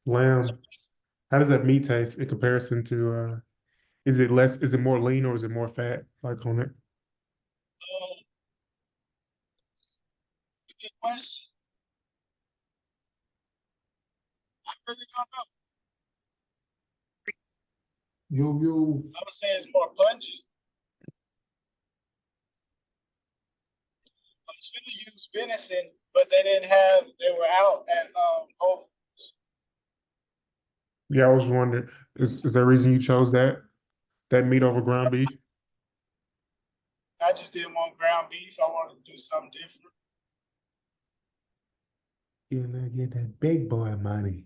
So Lamb. How does that meat taste in comparison to is it less, is it more lean or is it more fat like on it? good question. I really don't know. You I would say it's more pungent. I was going to use venison, but they were out at Whole. yeah, I was wondering, is there a reason you chose that meat over ground beef? I just didn't want ground beef. I wanted to do something different. You know, get that big boy money.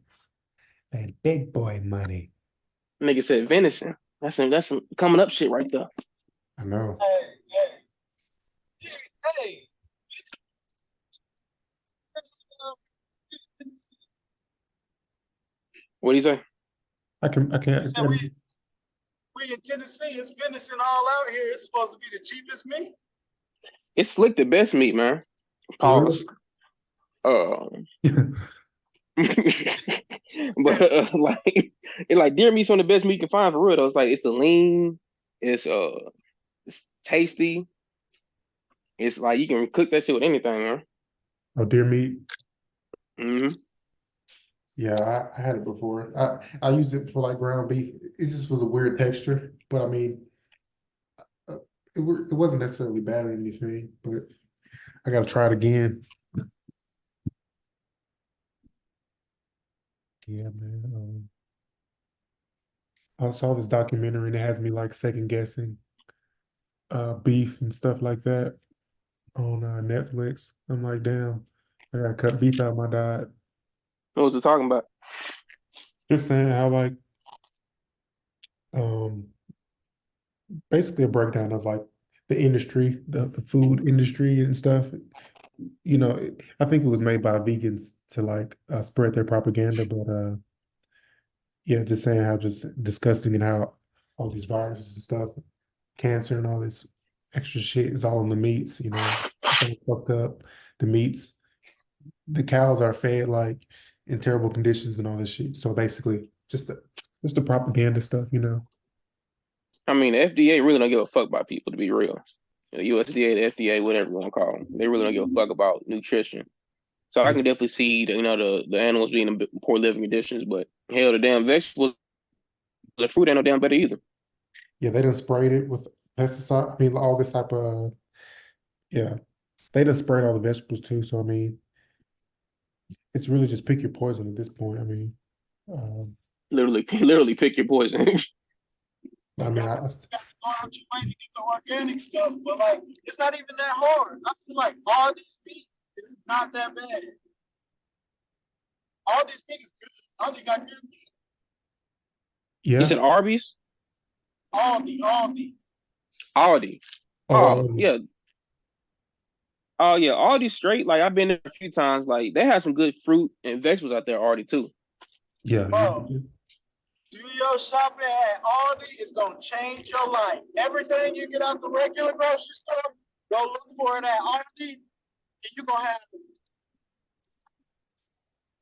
That big boy money. Nigga said venison. That's some coming up shit right there. I know. Hey, hey, hey. What do you say? I He can't said we in Tennessee. It's venison all out here. It's supposed to be the cheapest meat. It's slick the best meat, man. for Pause. Uh, real. but like deer meat's on the best meat you can find for real though. It's like it's the lean, it's it's tasty. It's like you can cook that shit with anything, man. Oh, deer meat. Hmm. Yeah, I had it before. I used it for like ground beef. It just was a weird texture, but I mean, it wasn't necessarily bad or anything. But I got to try it again. Yeah, man. I saw this documentary and it has me like second guessing beef and stuff like that on Netflix. I'm like, damn, I gotta cut beef out of my diet. What was it talking about? Just saying how like um basically a breakdown of like the industry, the food industry and stuff. You know, I think it was made by vegans to like spread their propaganda, but yeah, just saying how just disgusting and how all these viruses and stuff, cancer and all this extra shit is all in the meats, you know, it's all fucked up. The meats, the cows are fed like in terrible conditions and all this shit. So basically, just the propaganda stuff, you know. I mean, the FDA really don't give a fuck about people, to be real. The USDA, the FDA, whatever you want to call them, they really don't give a fuck about nutrition. So I Yeah, can definitely see the animals being in poor living conditions, but hell, the damn vegetables, the fruit ain't no damn better either. yeah, they done sprayed it with pesticide. I mean, all this type of yeah, they done sprayed all the vegetables too. So I mean, it's really just pick your poison at this point. Um, Literally, literally pick your poison. I You mean, got to go out your way to get the organic stuff, but like it's not even that hard. I feel like all this meat is not that bad. All this meat is good. All they got good meat. You yeah. said Arby's, All the. Aldi. Oh Oh, yeah, oh yeah, Aldi's straight. Like I've been there a few times. Like they have some good fruit and vegetables out there, Aldi too. yeah. Bro, do your shopping at Aldi. It's gonna change your life. Everything you get out the regular grocery store, go look for it at Aldi, and you're gonna have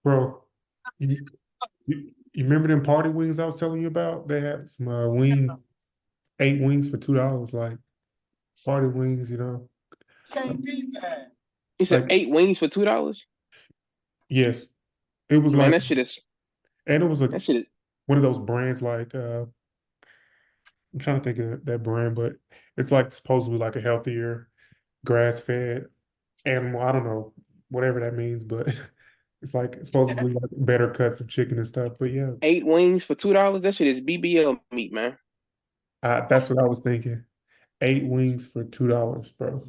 Bro, you remember them party wings I was telling you about? They had some wings, 8 wings for $2. Like party wings, you know. can't beat that. You said Like 8 wings for $2. yes, it was Man, like, that shit is and it was like that shit is. one of those brands like I'm trying to think of that brand, but it's like supposedly like a healthier grass-fed animal. I don't know whatever that means, but it's like supposedly like better cuts of chicken and stuff. But yeah, 8 wings for $2. That shit is BBL meat, man. that's what I was thinking. 8 wings for $2, bro.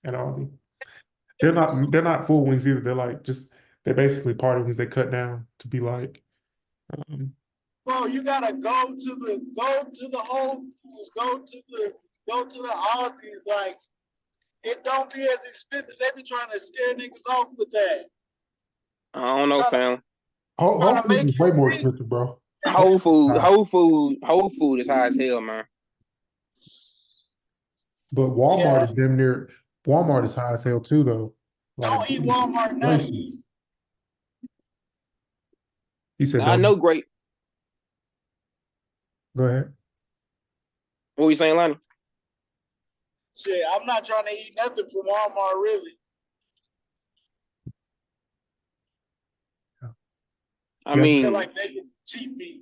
And all they're not full wings either. They're like just they're basically party wings they cut down to be like um Bro, you gotta go to the Whole Foods, go to the Aldi's. Like it don't be as expensive. They be trying to scare niggas off with that. I don't know, Trying to fam. Whole trying to Foods make is it way more free. expensive, bro. Whole food, High. whole food, whole food is high as hell, man. But Yeah, Walmart is high as hell too though. Like don't eat Walmart nothing. gracious. You said Now, I don't. know great. Go ahead. What were you saying, Lonnie? Shit, I'm not trying to eat nothing from Walmart, really. I Yeah. I feel mean, like they can cheat me.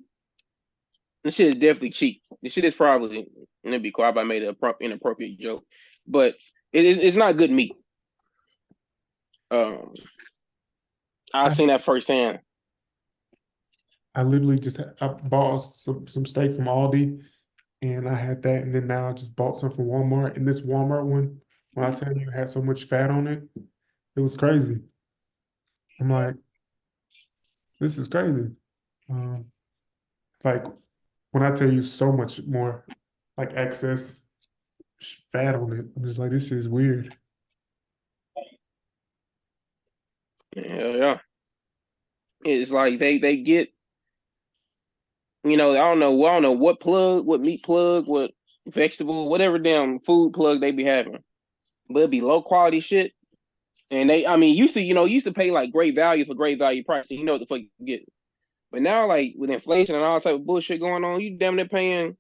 this shit is definitely cheap. This shit is probably, and it'd be quiet if I made an inappropriate joke, but it's not good meat. Um, I, I've seen that firsthand. I literally just I bought some steak from Aldi, and I had that, and then now I just bought some from Walmart. And this Walmart one, when I tell you, had so much fat on it, it was crazy. I'm like, this is crazy. Um, like when I tell you so much more, like excess fat on it, I'm just like, this is weird. Hell yeah. It's like they get, I don't know what meat plug, what vegetable, whatever damn food plug they be having, but it'd be low quality shit. And used to pay like great value for great value price, and you know what the fuck you get. But now, like with inflation and all type of bullshit going on, you damn near paying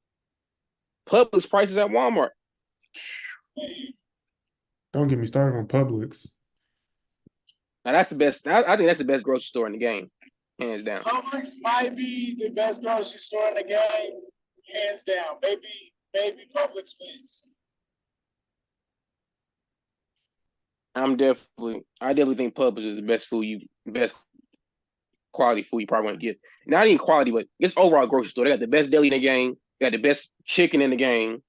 Publix prices at Walmart. Don't get me started on Publix. Now that's the best. I think that's the best grocery store in the game, hands down. Publix might be the best grocery store in the game, hands down. Maybe Publix wins. I definitely think Publix is the best quality food you probably want to get. Not even quality, but it's overall grocery store. They got the best deli in the game. They got the best chicken in the game.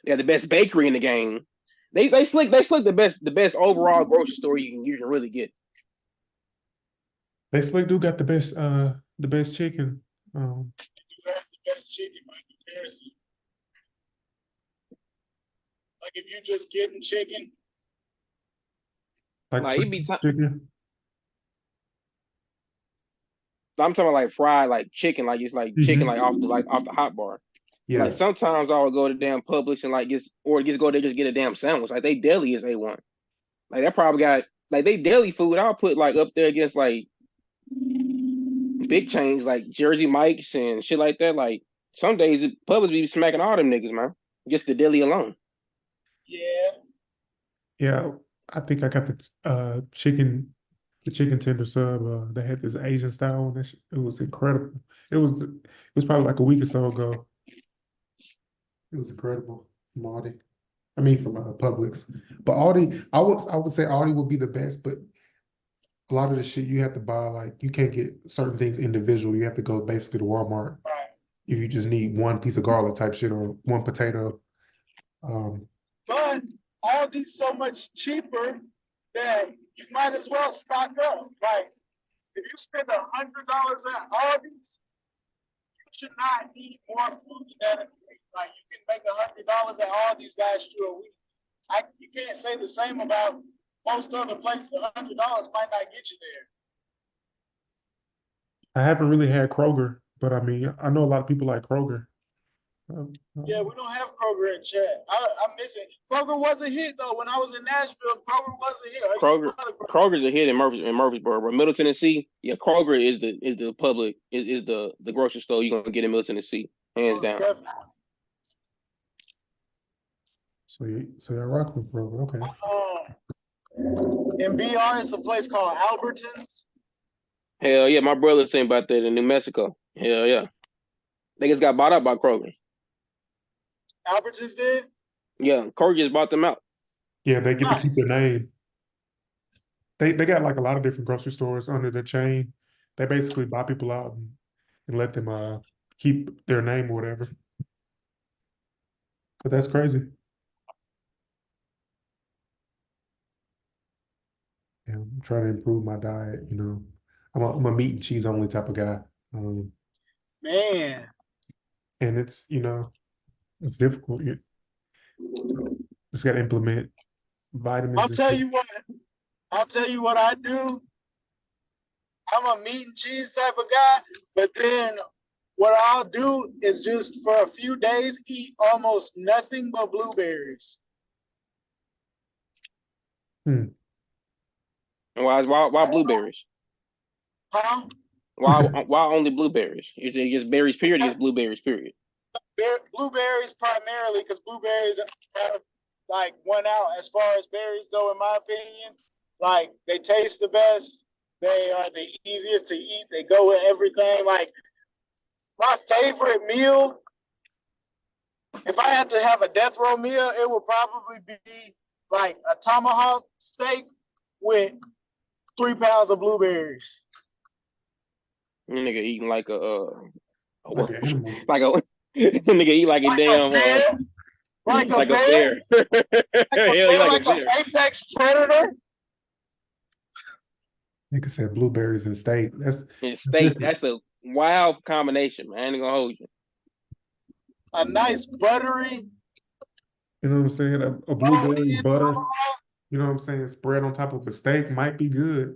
They got the best bakery in the game. They slick the best overall grocery store you can really get. They slick do got the best chicken. You have the best chicken by comparison. Like if you're just getting chicken, Like it be chicken. I'm talking about like fried like chicken, like it's like chicken like off the hot bar. Yeah. Like sometimes I would go to damn Publix and like just go there just get a damn sandwich. Like they deli is A1. Like that probably got like they deli food. I'll put like up there against like big chains like Jersey Mike's and shit like that. Like some days Publix be smacking all them niggas, man. Just the deli alone. yeah. Yeah, I think I got the chicken tender sub. They had this Asian style one. It was incredible. It was probably like a week or so ago. It was incredible from Aldi. I mean from Publix. But Aldi, I would say Aldi would be the best, but a lot of the shit you have to buy, like you can't get certain things individual. You have to go basically to Walmart if you just need one piece of garlic type shit or one potato. But Aldi's so much cheaper that you might as well stock up. Like if you spend $100 at Aldi's, you should not eat more food than that. Like you can make $100 at Aldi's last you a week. You can't say the same about most other places. $100 might not get you there. I haven't really had Kroger, but I mean, I know a lot of people like Kroger. Yeah, we don't have Kroger in chat. I miss it. Kroger was a hit though. When I was in Nashville, Kroger was a hit. Kroger's a hit in Murfreesboro, but Middle Tennessee, yeah, Kroger is the public is the grocery store you're gonna get in Middle Tennessee, hands down. So you're rock with Kroger, okay. In BR, it's a place called Albertsons. Hell yeah, my brother's saying about that in New Mexico. Hell yeah, they just got bought up by Kroger. Albertsons did? Yeah, Kroger just bought them out. Yeah, they get to keep their name. They got like a lot of different grocery stores under the chain. They basically buy people out and let them keep their name or whatever. But that's crazy. Yeah, I'm trying to improve my diet, you know. I'm a meat and cheese only type of guy. Man. And it's, it's difficult. Just got to implement vitamins. I'll tell you what I do. I'm a meat and cheese type of guy, but then what I'll do is just for a few days eat almost nothing but blueberries. And why blueberries? Huh? Why only blueberries? Is it just berries period? Or just blueberries period? Blueberries primarily because blueberries have like won out as far as berries go, in my opinion. Like they taste the best. They are the easiest to eat. They go with everything. Like my favorite meal, if I had to have a death row meal, it would probably be like a tomahawk steak with 3 pounds of blueberries. Nigga eating like a Like an animal. like a nigga eat like a damn bear, like a bear. Hell yeah, like a bear. Apex predator. Nigga said blueberries and steak. That's And steak, different. that's a wild combination, man. I ain't gonna hold you. A nice buttery. You know what I'm saying? A blueberry butter. You know what I'm saying? Spread on top of a steak might be good.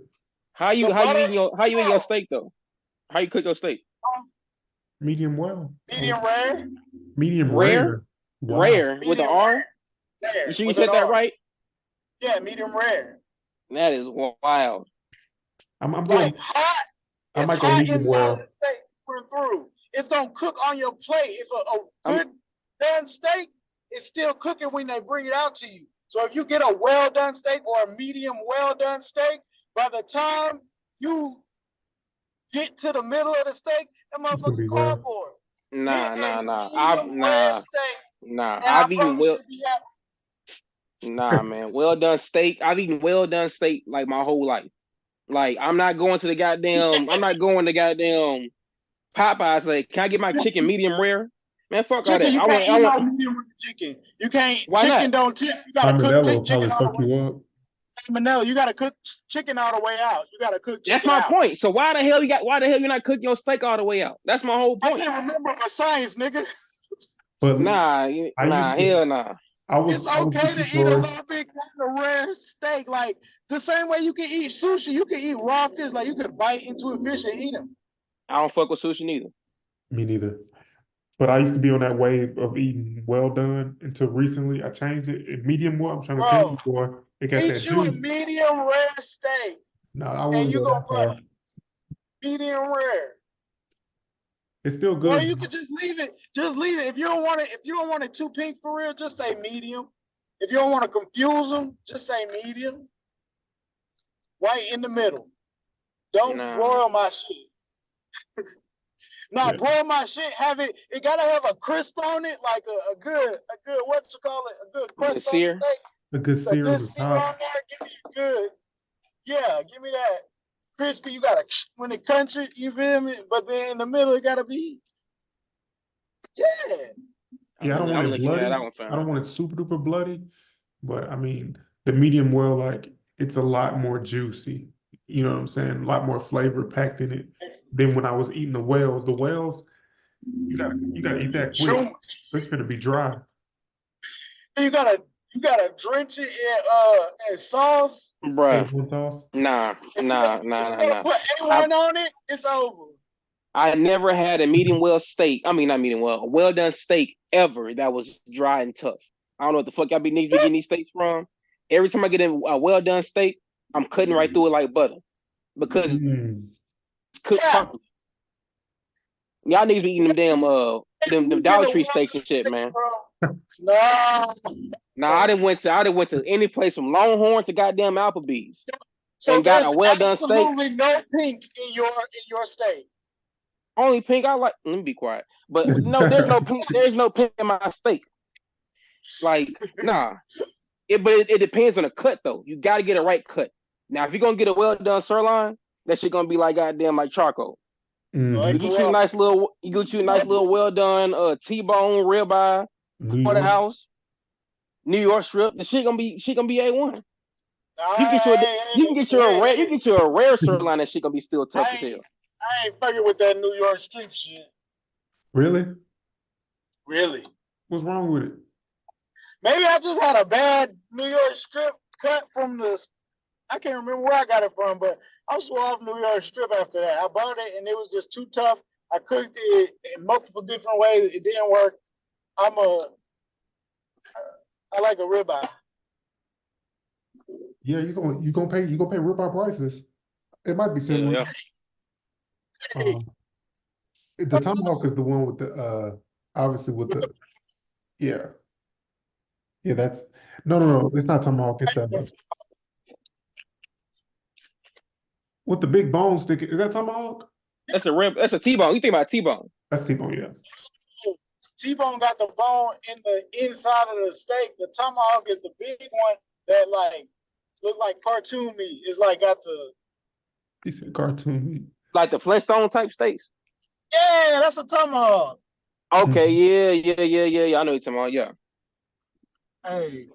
How you eating your steak though? How you cook your steak? Medium well. Medium rare. Medium Rare? rare. Wow. Rare with an R? Rare. You sure you said that right? Yeah, medium rare. That is wild. I'm Like going. hot. I It's might go hot medium inside well. the steak through. It's gonna cook on your plate. If a good done steak, it's still cooking when they bring it out to you. So if you get a well done steak or a medium well done steak, by the time you get to the middle of the steak, that It's gonna be motherfucker well. cardboard. Nah. I've eaten well. Nah, man. Well done steak. I've eaten well done steak like my whole life. Like I'm not going to goddamn Popeyes. Like, can I get my chicken medium rare? Man, fuck all that. You can't eat no medium rare chicken. You can't. Why chicken not? don't tip. You gotta cook Salmonella will chicken probably all fuck the way. you up. Salmonella, you gotta cook chicken all the way out. You gotta cook chicken That's my out. point. So why the hell you're not cooking your steak all the way out? That's my whole I point. can't remember my science, nigga. But Hell nah. It's okay to eat a little bit kind of rare steak. Like the same way you can eat sushi, you can eat raw fish. Like you can bite into a fish and eat them. I don't fuck with sushi neither. Me neither. But I used to be on that wave of eating well done until recently. I changed it. Medium well. I'm trying to tell you, boy. It got that Eat you a juice. medium rare steak. No, I wouldn't go that far. Medium rare. It's still good. Well, you could just leave it. Just leave it. If you don't want it too pink for real, just say medium. If you don't want to confuse them, just say medium. Right in the middle. Don't broil my shit. Broil my shit. It gotta have a crisp on it, like a good what you call it, a good crust on the steak. A good sear on the sear on top. there. Give me good. Yeah, give me that crispy. You gotta when it crunchy, you feel me? But then in the middle, it gotta be. Yeah. Yeah, I don't want it bloody. I don't want it super duper bloody. But I mean, the medium well, like it's a lot more juicy. You know what I'm saying? A lot more flavor packed in it than when I was eating the whales. The whales, you gotta eat that quick. It's gonna be dry. You gotta drench it in sauce. Bruh. Sauce? Nah. Put A1 on it, it's over. I never had a medium well steak. I mean, not medium well, a well done steak ever that was dry and tough. I don't know what the fuck y'all be getting these steaks from. Every time I get in a well done steak, I'm cutting right through it like butter because it's cooked properly. Y'all niggas be eating them damn them Dollar Tree steaks and shit, man. Nah, I didn't went to any place from Longhorn to goddamn Applebee's. So and got a well done steak. Absolutely no pink in your steak. Only pink I like. Let me be quiet. But no, there's no pink. There's no pink in my steak. Like, nah. But it depends on the cut though. You got to get a right cut. Now, if you're gonna get a well done sirloin, that shit gonna be like goddamn like charcoal. You get you a nice little well done T-bone ribeye for the house. New York strip. The shit gonna be A1. You can get you a rare sirloin. That shit gonna be still tough as hell. I ain't fucking with that New York strip shit. Really? Really? What's wrong with it? Maybe I just had a bad New York strip cut from I can't remember where I got it from, but I swore off New York strip after that. I bought it and it was just too tough. I cooked it in multiple different ways. It didn't work. I like a ribeye. Yeah, you gonna pay ribeye prices. It might be similar. Um, the tomahawk is the one with the obviously with the yeah. Yeah, that's no. It's not tomahawk. It's with the big bone stick. Is that tomahawk? That's a rib. That's a T-bone. You think about T-bone? That's T-bone. Yeah. T-bone got the bone in the inside of the steak. The tomahawk is the big one that like look like cartoon meat. It's like got the He said cartoon meat. Like the Flintstone type steaks. yeah, that's a tomahawk. Okay, yeah. I know what you're talking about. Yeah. Hey,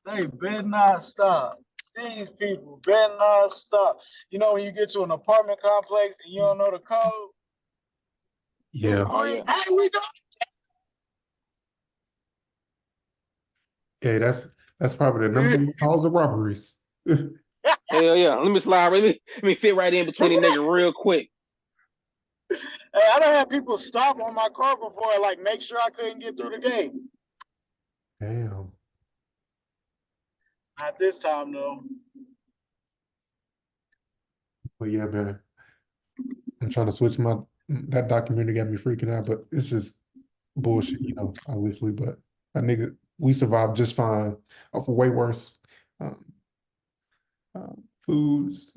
they better not stop. These people better not stop. You know, when you get to an apartment complex and you don't know the code, Yeah. Oh, yeah. hey, we go. Yeah, that's probably the number one cause of robberies. Hell yeah. Let me slide. Let me fit right in between the nigga real quick. Hey, I done had people stop on my car before, like make sure I couldn't get through the gate. Damn. Not this time though. But yeah, man. I'm trying to switch that documentary got me freaking out, but it's just bullshit, obviously. But that nigga, we survived just fine. For way worse um, foods.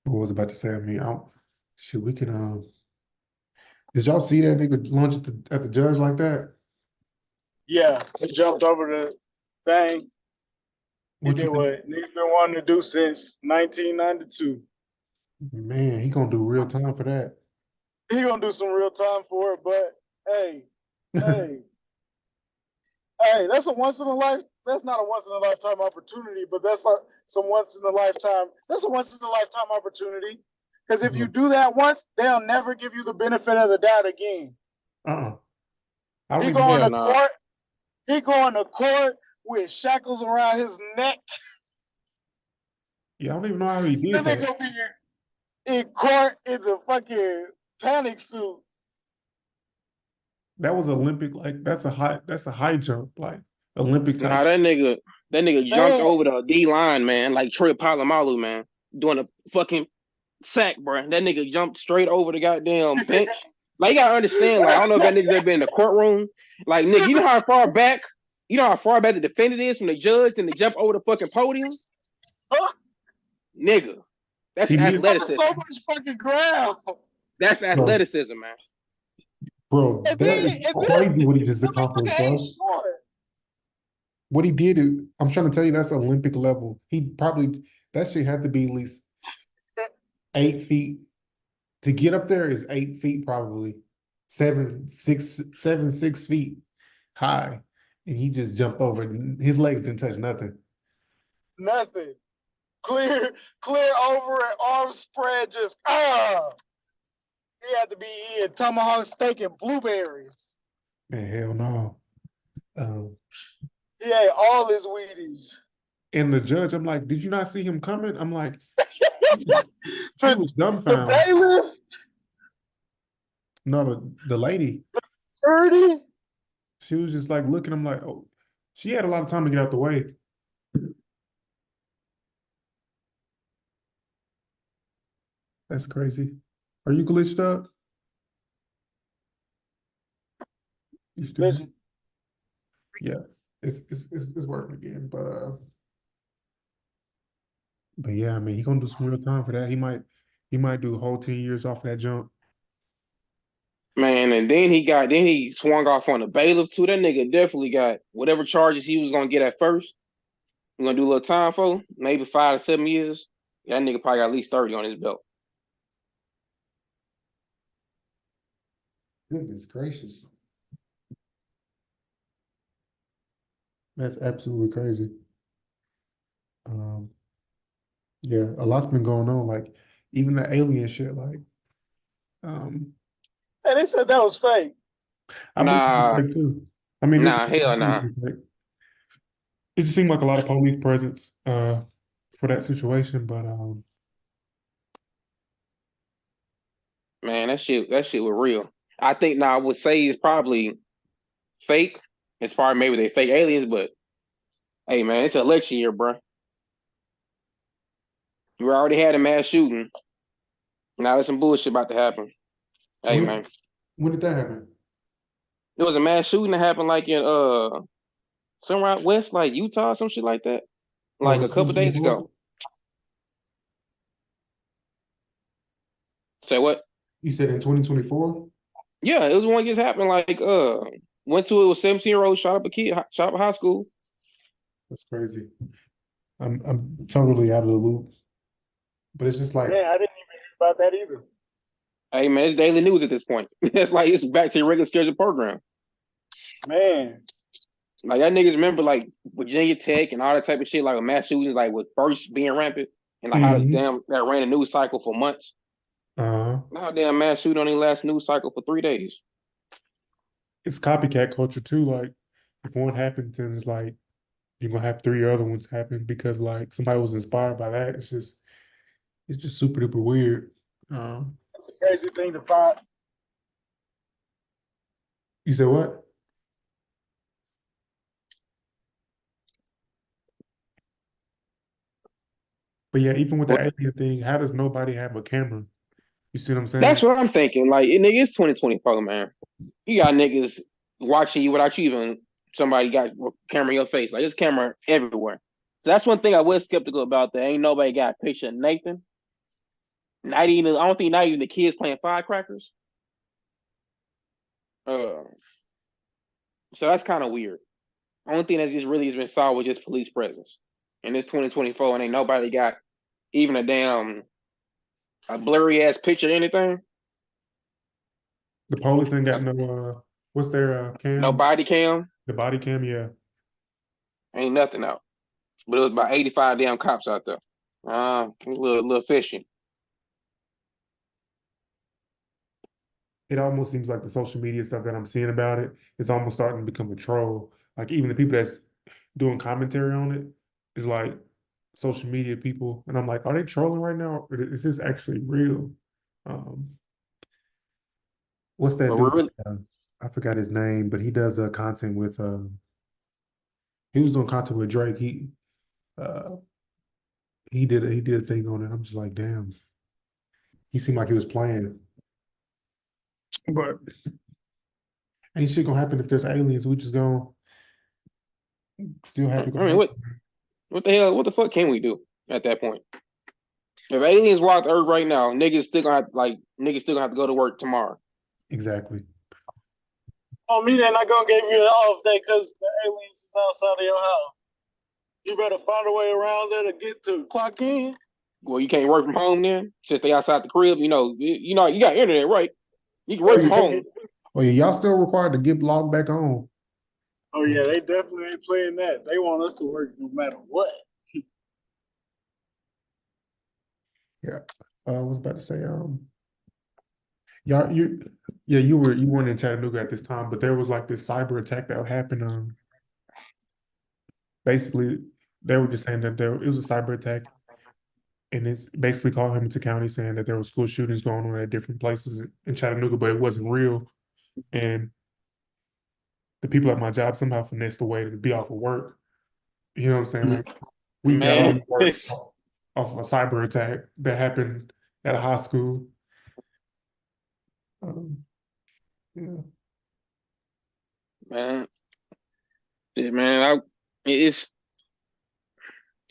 What was I about to say? I mean, shit, we can did y'all see that nigga lunge at the judge like that? Yeah, he jumped over the thing. He What did you think? what he's been wanting to do since 1992. Man, he gonna do real time for that. He gonna do some real time for it, but hey, hey, hey, that's a once in a life. That's not a once in a lifetime opportunity, but that's like some once in a lifetime. That's a once in a lifetime opportunity. Because if you do that once, they'll never give you the benefit of the doubt again. I don't He even going Hell to nah. court. He going to court with shackles around his neck. Yeah, I don't even know how he did Then they that. gonna be in court in the fucking panic suit. That was Olympic, like that's a high jump, like Olympic type. Nah, that nigga jumped Man, over the D line, man, like Troy Polamalu, man, doing a fucking sack, bro. That nigga jumped straight over the goddamn bench. Like, you gotta understand, like, I don't know if that nigga's ever been in the courtroom. Like, nigga, you know how far back the defendant is from the judge, then they jump over the fucking podium? Nigga, that's He did, athleticism. so much fucking ground. That's athleticism, man. bro. And That then, is crazy what he just the accomplished, motherfucker bro. ain't short. What he did is, I'm trying to tell you, that's Olympic level. That shit had to be at least 8 feet. To get up there is 8 feet, probably 6 feet high, and he just jumped over. His legs didn't touch nothing. Nothing. Clear over and arms spread, just He had to be eating tomahawk steak and blueberries. Man, hell no. He ate all his Wheaties. And the judge, I'm like, did you not see him coming? I'm like, she was The dumbfounded. bailiff, No, the lady, 30. she was just like looking. I'm like, oh, she had a lot of time to get out the way. That's crazy. Are you glitched up? You still? Listen, Yeah, it's working again, but yeah, I mean, he gonna do some real time for that. He might do a whole 10 years off of that jump. Man, and then he swung off on the bailiff too. That nigga definitely got whatever charges he was gonna get at first. I'm gonna do a little time for maybe 5 to 7 years. Yeah, that nigga probably got at least 30 on his belt. Goodness gracious. That's absolutely crazy. Yeah, a lot's been going on, like even the alien shit, like and they said that was fake. I believe it's fake too. I mean, Hell nah. It just seemed like a lot of police presence for that situation, but Man, that shit was real. I think now I would say it's probably fake. It's probably maybe they fake aliens, but hey man, it's election year, bro. We already had a mass shooting. Now there's some bullshit about to happen. Hey man, When did that happen? there was a mass shooting that happened like in somewhere out west, like Utah, some shit like that, Oh, like in a couple days 2024? ago. Say what? You said in 2024? Yeah, it was one that just happened. Like went to it was 17-year-old shot up a kid, shot up a high school. That's crazy. I'm totally out of the loop. But it's just like, Man, I didn't even hear about that either. Hey man, it's daily news at this point. It's like it's back to your regular scheduled program. Man, Like y'all niggas remember like Virginia Tech and all that type of shit, like a mass shootings, like was first being rampant, and like how the mhm. damn that ran a news cycle for months. uh Now damn mass shooting only lasts news cycle for 3 days. It's copycat culture too. Like, if one happens, then it's like you're gonna have three other ones happen because like somebody was inspired by that. It's just super duper weird. that's a crazy thing to find. You said what? But yeah, even with the But alien thing, how does nobody have a camera? You see what I'm that's saying? what I'm thinking. Like nigga, it's 2024, man. You got niggas watching you without you even somebody got a camera in your face. Like there's camera everywhere. So that's one thing I was skeptical about. That ain't nobody got a picture of Nathan. Not even I don't think not even the kids playing firecrackers. Uh, so that's kind of weird. Only thing that's just really has been solved was just police presence. And it's 2024 and ain't nobody got even a damn a blurry ass picture of anything. The police ain't got That's no what's their no cam? body cam, The body cam, yeah. ain't nothing out. But it was about 85 damn cops out there. A little fishy. It almost seems like the social media stuff that I'm seeing about it is almost starting to become a troll. Like even the people that's doing commentary on it is like social media people, and I'm like, are they trolling right now? Or is this actually real? Um, what's that But dude? we're really I forgot his name, but he does content with. He was doing content with Drake. Uh, he did a thing on it. I'm just like, damn. He seemed like he was playing, but ain't shit gonna happen if there's aliens. We just gonna still I happy go mean happen. what the hell what the fuck can we do at that point? If aliens walk the earth right now, niggas still gonna have to go to work tomorrow. Exactly. On me, they're not gonna give you an off day because the aliens is outside of your house. You better find a way around there to get to clock in. Well, you can't work from home then? Just stay outside the crib, you got internet, right? You can Oh work from yeah. home. Oh yeah, y'all still required to get logged back on. Oh yeah, they definitely ain't playing that. They want us to work no matter what. Yeah. I was about to say, y'all you weren't in Chattanooga at this time, but there was like this cyber attack that happened. Basically they were just saying that it was a cyber attack, and it's basically called Hamilton County saying that there were school shootings going on at different places in Chattanooga, but it wasn't real. And the people at my job somehow finessed a way to be off of work. You know what I'm saying? Like we got off Man, work off of a cyber attack that happened at a high school. Um, yeah. man, yeah, man. It's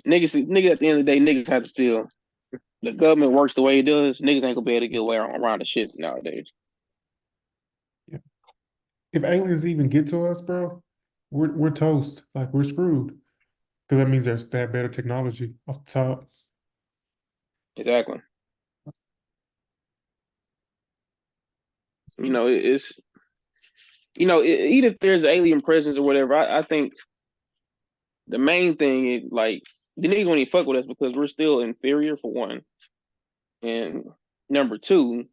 niggas at the end of the day, niggas have to still. The government works the way it does. Niggas ain't gonna be able to get away around the shit nowadays. Yeah. If aliens even get to us, bro, we're toast. Like we're screwed. Because that means they have better technology off the top. Exactly. It's even if there's alien presence or whatever, I think the main thing is like the niggas won't even fuck with us because we're still inferior for one, and number two,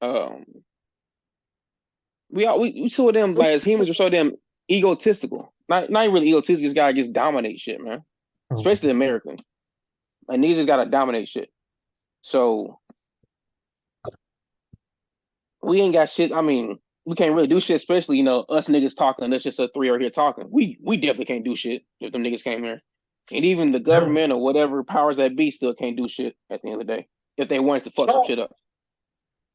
um, we saw them like as humans are so damn egotistical. Not really egotistical. This guy just dominate shit, man. Oh, Especially American. Like niggas just gotta dominate shit. So we ain't got shit. I mean, we can't really do shit, especially us niggas talking. That's just a three are here talking. We definitely can't do shit if them niggas came here. And even the No. government or whatever powers that be still can't do shit at the end of the day if they wanted to fuck some shit up.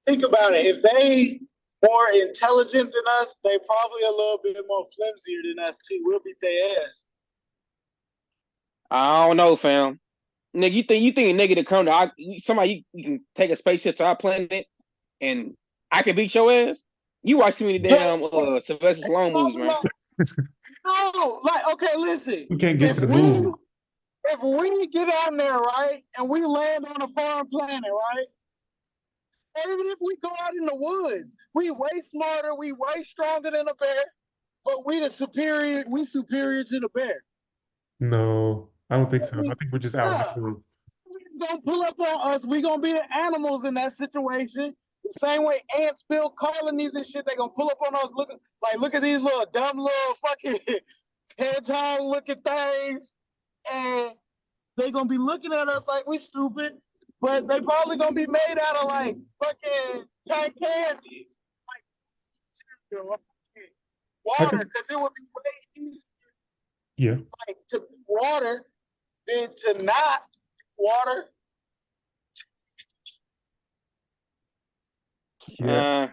Think about it. If they more intelligent than us, they probably a little bit more flimsier than us too. We'll beat their ass. I don't know, fam. Nigga, you think a nigga to come to somebody you can take a spaceship to our planet and I can beat your ass? You watch too many damn Sylvester Stallone movies, man. No, like okay, listen. We can't get to the moon. If we get on there, right, and we land on a foreign planet, right? Even if we go out in the woods, we way smarter, we way stronger than a bear, but we superior to the bear. No, I don't think so. I think we're just outnumbered. Gonna pull up on us. We gonna be the animals in that situation. The same way ants build colonies and shit, they gonna pull up on us. Look at these little dumb little fucking hedgehog looking things, and they gonna be looking at us like we stupid. But they probably gonna be made out of like fucking cotton candy, like water, because it would be way easier, yeah, like to water than to not water. Yeah.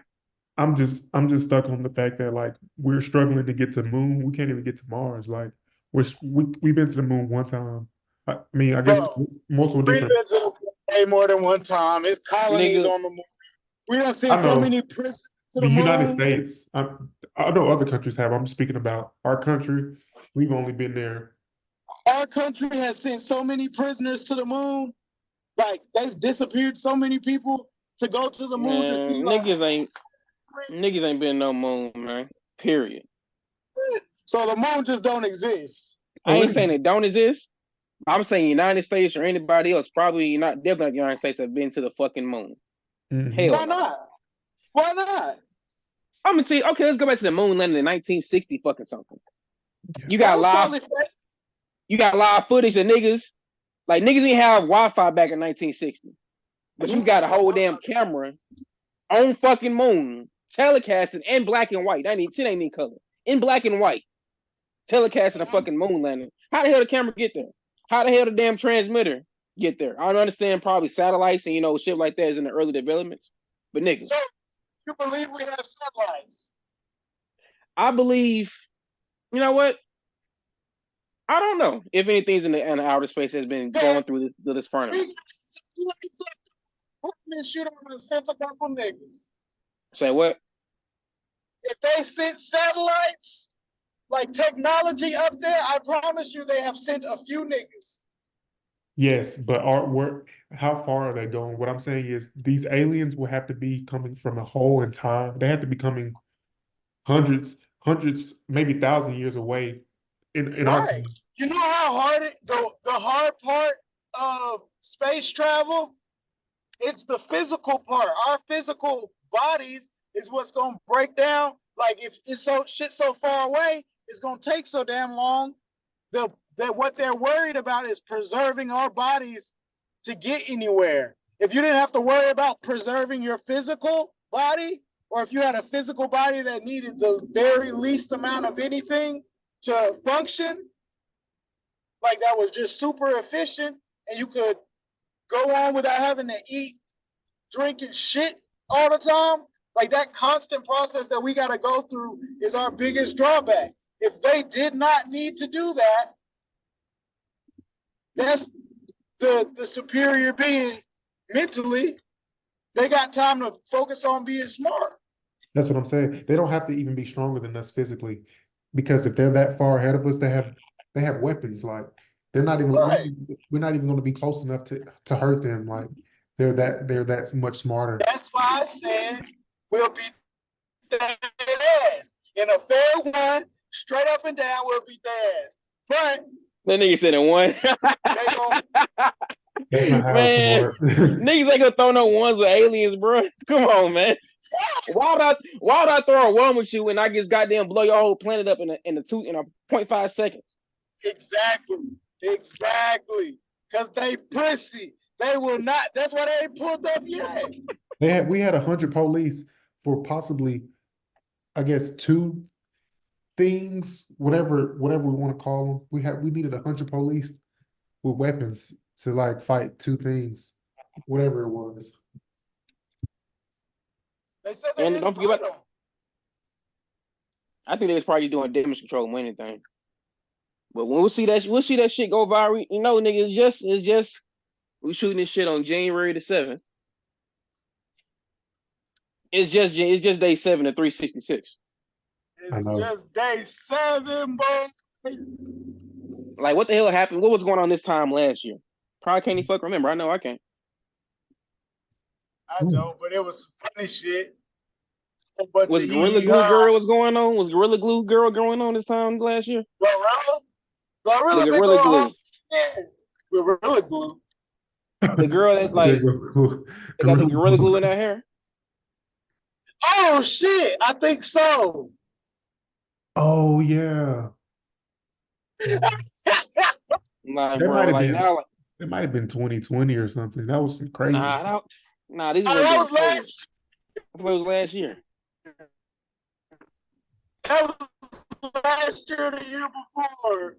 I'm just stuck on the fact that like we're struggling to get to the moon. We can't even get to Mars. Like we've been to the moon one time. I mean, I guess multiple different. We've been to the moon way more than one time. It's colonies on the moon. We done seen so many prisoners to the United moon. States. I know other countries have. I'm speaking about our country. We've only been there. Our country has sent so many prisoners to the moon. Like they've disappeared so many people to go to the moon to see. Niggas ain't been no moon, man. Period. So the moon just don't exist. I ain't saying it don't exist. I'm saying United States or anybody else, probably not, definitely the United States have been to the fucking moon. Mm-hmm. Hell, why not? Why not? I'm gonna tell you. Okay, let's go back to the moon landing in 1960 fucking something. You got live footage of niggas. Like niggas didn't have Wi-Fi back in 1960, but you got a whole damn camera on fucking moon telecasting in black and white. Shit ain't need color. In black and white, telecasting a fucking moon landing. How the hell the camera get there? How the hell the damn transmitter get there? I don't understand. Probably satellites and shit like that is in the early developments. But niggas, so you believe we have satellites? I believe. You know what? I don't know if anything's in the outer space has been going through this furnace. Shoot on a sent a couple niggas. Say what? If they sent satellites, like technology up there, I promise you they have sent a few niggas. Yes, but how far are they going? What I'm saying is these aliens will have to be coming from a hole in time. They have to be coming hundreds, maybe 1,000 years away in our time. You know how hard the hard part of space travel? It's the physical part. Our physical bodies is what's gonna break down. Like if it's so far away, it's gonna take so damn long. That what they're worried about is preserving our bodies to get anywhere. If you didn't have to worry about preserving your physical body, or if you had a physical body that needed the very least amount of anything to function, like that was just super efficient, and you could go on without having to eat, drink, and shit all the time, like that constant process that we got to go through is our biggest drawback. If they did not need to do that, that's the superior being mentally. They got time to focus on being smart. That's what I'm saying. They don't have to even be stronger than us physically, because if they're that far ahead of us, they have weapons. Like they're not even we're not even going to be close enough to hurt them. Like they're that much smarter. That's why I said we'll beat their ass in a fair one, straight up and down. We'll beat their ass, but that nigga said in one. That's not how it's work. Niggas ain't gonna throw no ones with aliens, bro. Come on, man. Why would I throw a one with you when I just goddamn blow your whole planet up in a 0.5 seconds? Exactly. Because they pussy. They will not. That's why they ain't pulled up yet. We had 100 police for possibly, I guess, 2 things, whatever we want to call them. We needed 100 police with weapons to like fight two things, whatever it was. They said they And didn't don't forget fight about, him. I think they was probably doing damage control more than anything. But when we'll see that shit go viral, you know, nigga, it's just we shooting this shit on January the 7th. It's just day 7 of 366. I It's know. just day 7, boys. Like, what the hell happened? What was going on this time last year? Probably can't even fuck remember. I know I can't. I know, but it was some funny shit. A bunch Was of Gorilla Glue Girl was going on? Was Gorilla Glue Girl going on this time last year? Gorilla The been Gorilla going Glue. on for Gorilla Glue. The girl that like they got the Gorilla Glue in her hair. Oh shit, I think so. Oh yeah. Like, That might bro, have like been now, like, it might have been 2020 or something. That was some crazy. nah, this is Oh, that was last. it was last year. That was last year, or the year before,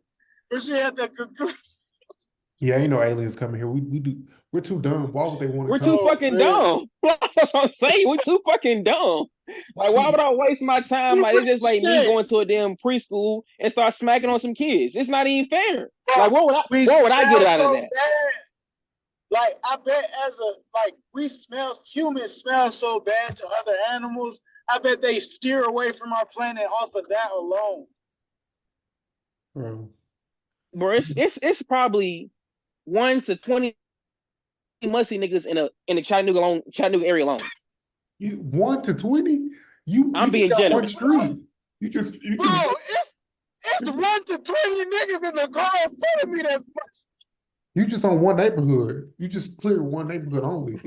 but she had that good. Yeah, ain't no aliens coming here. We're too dumb. Why would they want to We're come? too fucking dumb. That's what I'm saying. We're too fucking dumb. Like, why would I waste my time? Like, it's just like me going to a damn preschool and start smacking on some kids. It's not even fair. Like, what would I get out of that? Bad. Like, I bet humans smell so bad to other animals. I bet they steer away from our planet off of that alone. Bro, It's probably 1 to 20 musty niggas in the Chattanooga area alone. 1 to 20? I'm being got one generous. street. You Bro, just it's 1 to 20 niggas in the car in front of me that's musty. you just on one neighborhood. You just clear one neighborhood only.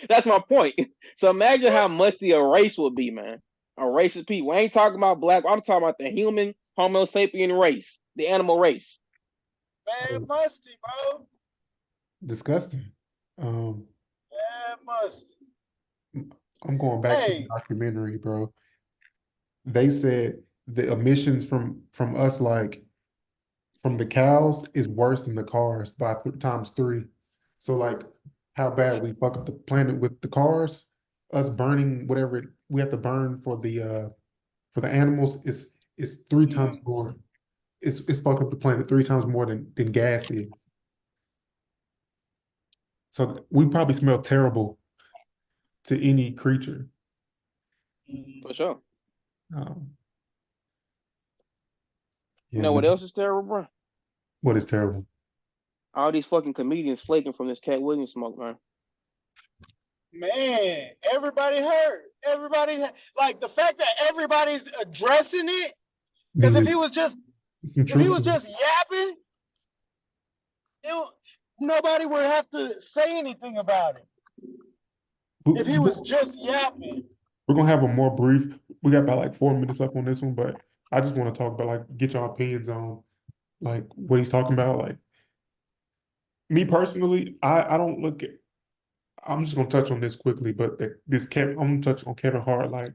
That's my point. So imagine how musty a race would be, man. A race of people. We ain't talking about black. I'm talking about the human Homo sapien race, the animal race. Man, musty, bro. Disgusting. Man, musty. I'm going back to the documentary, bro. They said the emissions from us, like from the cows, is worse than the cars by times 3. So like how bad we fuck up the planet with the cars, us burning whatever we have to burn for the animals is 3 times more. It's fucked up the planet 3 times more than gas is. So we probably smell terrible to any creature. For sure. Yeah, You know what else is terrible, bro? what is terrible? All these fucking comedians flaking from this Katt Williams smoke, man. Man, everybody hurt. Like the fact that everybody's addressing it. Because if he was just yapping, nobody would have to say anything about it. If he was just yapping. We're gonna have a more brief. We got about like 4 minutes left on this one, but I just want to talk about like get your opinions on like what he's talking about. Like me personally, I don't look at. I'm just gonna touch on this quickly, but I'm gonna touch on Kevin Hart. Like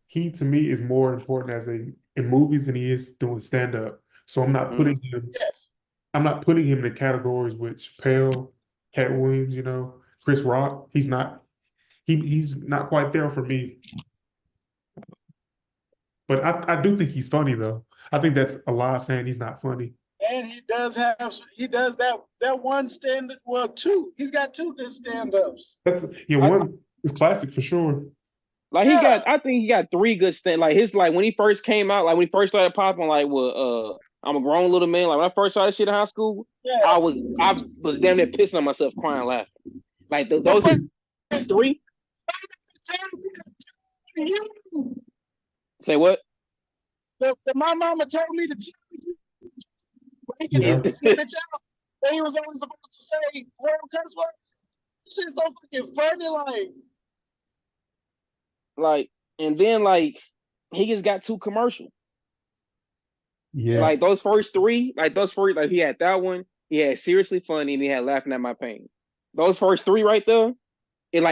he to me is more important in movies than he is doing stand up. So I'm not putting him. Yes. I'm not putting him in the categories with Chappelle, Katt Williams, Chris Rock. He's not. He's not quite there for me. But I do think he's funny though. I think that's a lie saying he's not funny. And he does that one stand. Well, 2. He's got 2 good stand-ups. One is classic for sure. Like I think he got 3 good like his like when he first came out, like when he first started popping, like with I'm a grown little man. Like when I first saw this shit in high school, I was damn near pissing on myself, crying, laughing. Like those 3. Say what? My mama told me to tell you. He was only supposed to say word cuss word. This shit's so fucking funny, like, and then like he just got too commercial. Yeah. Like those first 3, like he had that one, he had Seriously Funny, and he had Laughing at My Pain. Those first 3 right there, it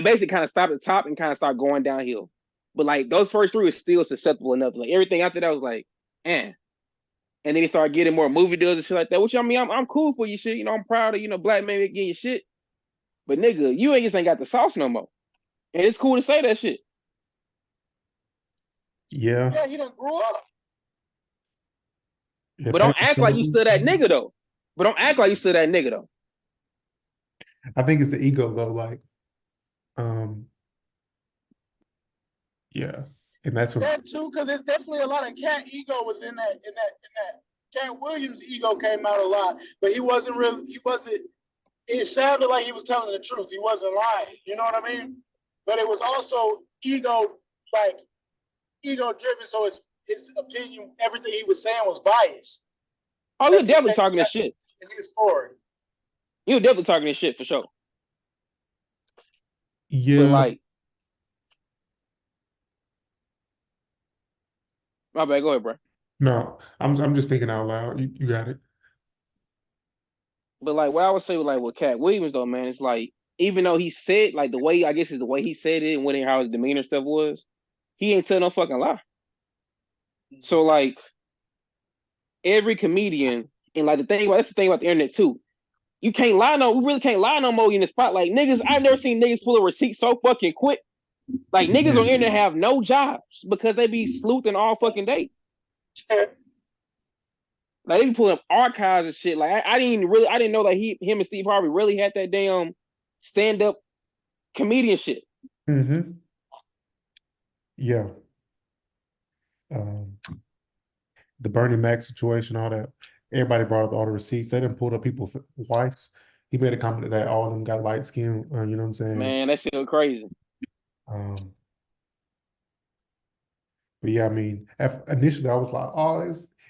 basically kind of stopped at the top and kind of started going downhill. But like those first 3 was still susceptible enough. Like everything after that was like, eh. and then he started getting more movie deals and shit like that. Which I mean, I'm cool for you shit. You know, I'm proud of black men getting your shit. But nigga, you ain't got the sauce no more. And it's cool to say that shit. Yeah. Yeah, he done grew up. Yeah, But don't act like you Paper still that nigga though. I think it's the ego though, like, yeah. And that's what That too, because there's definitely a lot of Katt ego was in that. Katt Williams' ego came out a lot, but he wasn't. It sounded like he was telling the truth. He wasn't lying. You know what I mean? But it was also ego driven. So his opinion, everything he was saying was biased. Oh, you're definitely talking this shit. In his story. You're definitely talking this shit for sure. Yeah. But like, my bad. Go ahead, bro. No, I'm just thinking out loud. You got it. But like, what I would say with Katt Williams though, man, it's like even though he said like the way he said it and how his demeanor stuff was, he ain't tell no fucking lie. So like, every comedian and like that's the thing about the internet too. You can't lie we really can't lie no more in the spot. Like niggas, I've never seen niggas pull a receipt so fucking quick. Like niggas on the internet have no jobs because they be sleuthing all fucking day. Like they be pulling up archives and shit. Like I didn't know that him and Steve Harvey really had that damn stand-up comedian shit. Mm-hmm. Yeah. The Bernie Mac situation, all that. Everybody brought up all the receipts. They didn't pull up people's wives. He made a comment that all of them got light skin. You know what I'm saying? Man, that shit was crazy. But yeah, I mean, initially I was like, oh,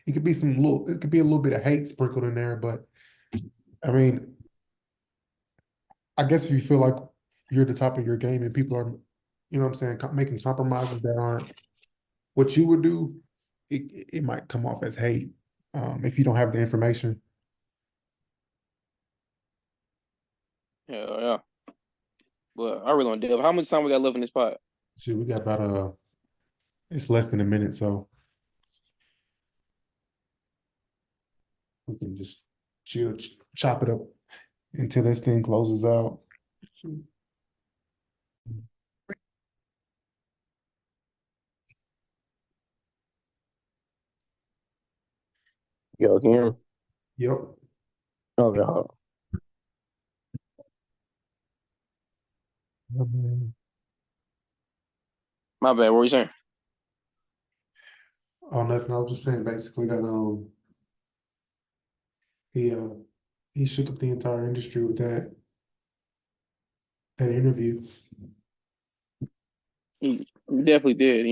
it could be a little bit of hate sprinkled in there. But I mean, I guess if you feel like you're at the top of your game and people are, you know what I'm saying, making compromises that aren't what you would do, it might come off as hate if you don't have the information. Yeah. But I really want to deal. How much time we got left in this pot? Shit, we got about it's less than a minute, so we can just chill, chop it up until this thing closes out. Yo, can you hear me? Yep. Okay, hold Mhm. My bad. What were you saying? Oh, nothing. I was just saying basically that he shook up the entire industry with that interview. He definitely did.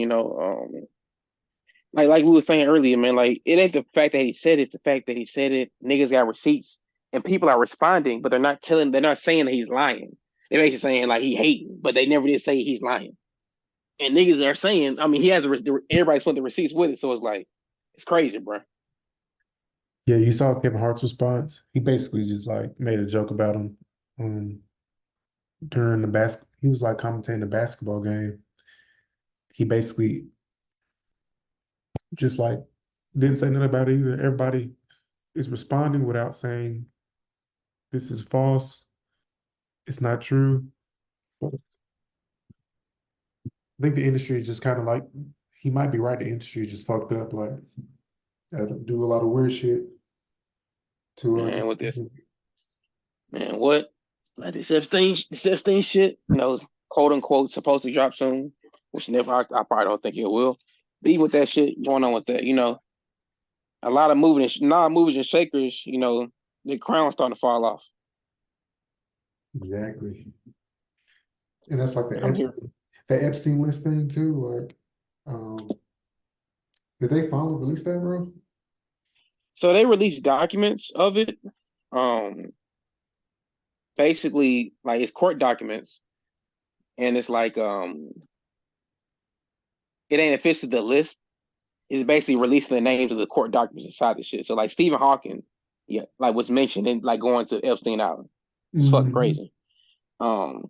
Like we were saying earlier, man. Like it ain't the fact that he said it; it's the fact that he said it. Niggas got receipts, and people are responding, but they're not saying that he's lying. They're basically saying like he hating, but they never did say he's lying. And niggas are saying, I mean, he has everybody's put the receipts with it, so it's like it's crazy, bro. Yeah, you saw Kevin Hart's response. He basically just like made a joke about him during he was like commentating the basketball game. He basically just like didn't say nothing about it either. Everybody is responding without saying this is false, it's not true. But I think the industry is just kind of like, he might be right. The industry just fucked up, like had to do a lot of weird shit to Man, with this, man, what? Like this Epstein shit, quote unquote, supposed to drop soon, which never, I probably don't think it will. But even with that shit going on with that, a lot of movers and shakers, the crown's starting to fall off. Exactly. And that's like I'm here. the Epstein List thing too. Like, did they finally release that, bro? So they released documents of it. Basically, like it's court documents, and it's like it ain't officially the list. It's basically releasing the names of the court documents inside the shit. So like Stephen Hawking, yeah, like was mentioned in like going to Epstein Island. It's fucking crazy. So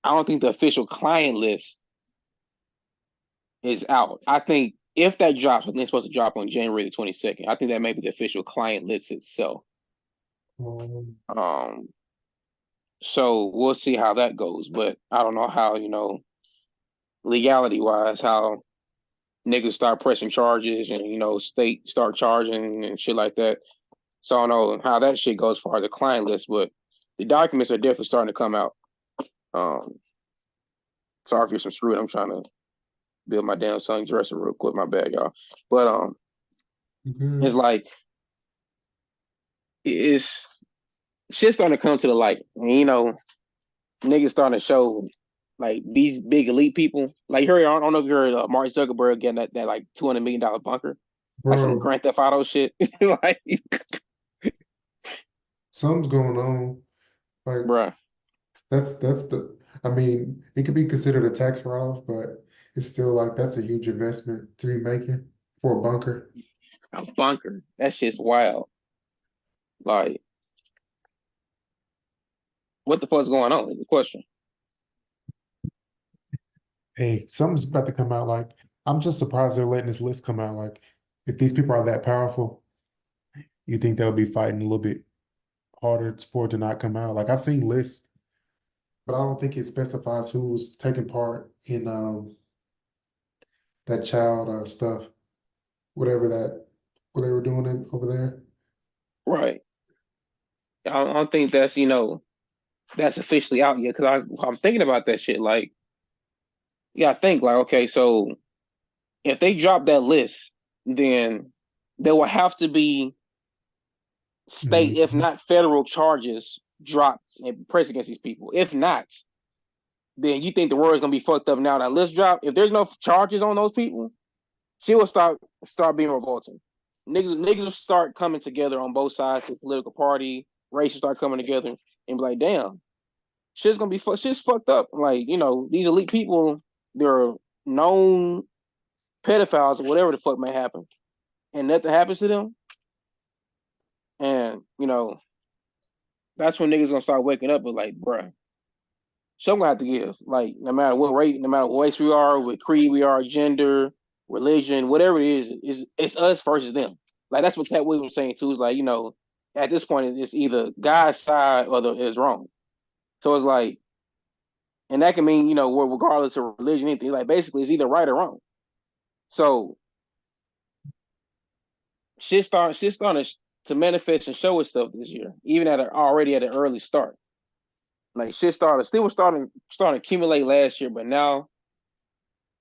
I don't think the official client list is out. I think if that drops, I think it's supposed to drop on January the 22nd. I think that may be the official client list itself. Um, So we'll see how that goes. But I don't know how, legality wise, how niggas start pressing charges and, state start charging and shit like that. So I don't know how that shit goes for the client list, but the documents are definitely starting to come out. Sorry if you're some screwed. I'm trying to build my damn son's dresser real quick. My bad, y'all. But it's like it's shit starting to come to the light. And, niggas starting to show like these big elite people. Like I don't know if you heard Mark Zuckerberg getting that like $200 million bunker. Like some bro, Grand Theft Auto shit. Like, something's going on. Like bruh. that's the. I mean, it could be considered a tax write-off, but it's still like that's a huge investment to be making for a bunker. A bunker. That shit's wild. Like, what the fuck's going on is the question. Hey, something's about to come out. Like, I'm just surprised they're letting this list come out. Like, if these people are that powerful, you think they'll be fighting a little bit harder for it to not come out. Like, I've seen lists, but I don't think it specifies who's taking part in that child stuff, whatever what they were doing over there. Right. I don't think that's officially out yet. Cause I'm thinking about that shit. Like, I think like, okay, so if they drop that list, then there will have to be state, if Mhm. not federal charges dropped and pressed against these people. If not, then you think the world's gonna be fucked up now that list drop. If there's no charges on those people, she will start being revolting. Niggas will start coming together on both sides of the political party. Races start coming together and be like, damn, shit's fucked up. Like, these elite people, they're known pedophiles or whatever the fuck may happen. And nothing happens to them. And, that's when niggas gonna start waking up and like, bruh, something gonna have to give. Like, no matter what race, no matter what race we are, what creed we are, gender, religion, whatever it is it's us versus them. Like that's what Katt Williams was saying too. Is like, at this point it's either God's side or is wrong. So it's like, and that can mean, regardless of religion, anything. Like basically it's either right or wrong. So shit starting to manifest and show itself this year, even already at an early start. Like shit was starting to accumulate last year, but now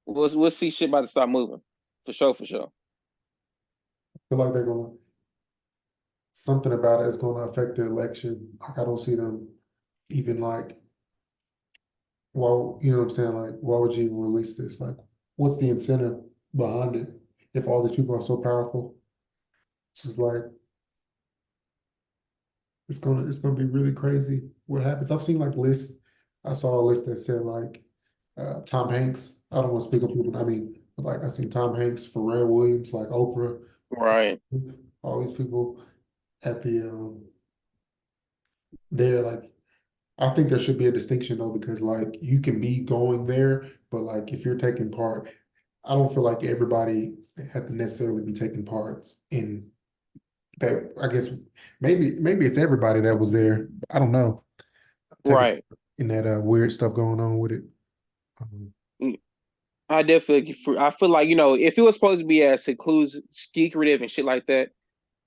we'll see shit about to start moving. For sure, for sure. I feel like they're gonna something about it is gonna affect the election. Like, I don't see them even like, well, you know what I'm saying? Like, why would you even release this? Like, what's the incentive behind it if all these people are so powerful? It's just like it's gonna be really crazy what happens. I've seen like lists. I saw a list that said like Tom Hanks. I don't want to speak of people. I mean, but like I seen Tom Hanks, Pharrell Williams, like Oprah, Right. all these people at the there. Like, I think there should be a distinction though, because like you can be going there, but like if you're taking part, I don't feel like everybody had to necessarily be taking parts in that. I guess maybe it's everybody that was there. I don't know. Taking Right. in that weird stuff going on with it. Mm, I feel like, if it was supposed to be as secretive and shit like that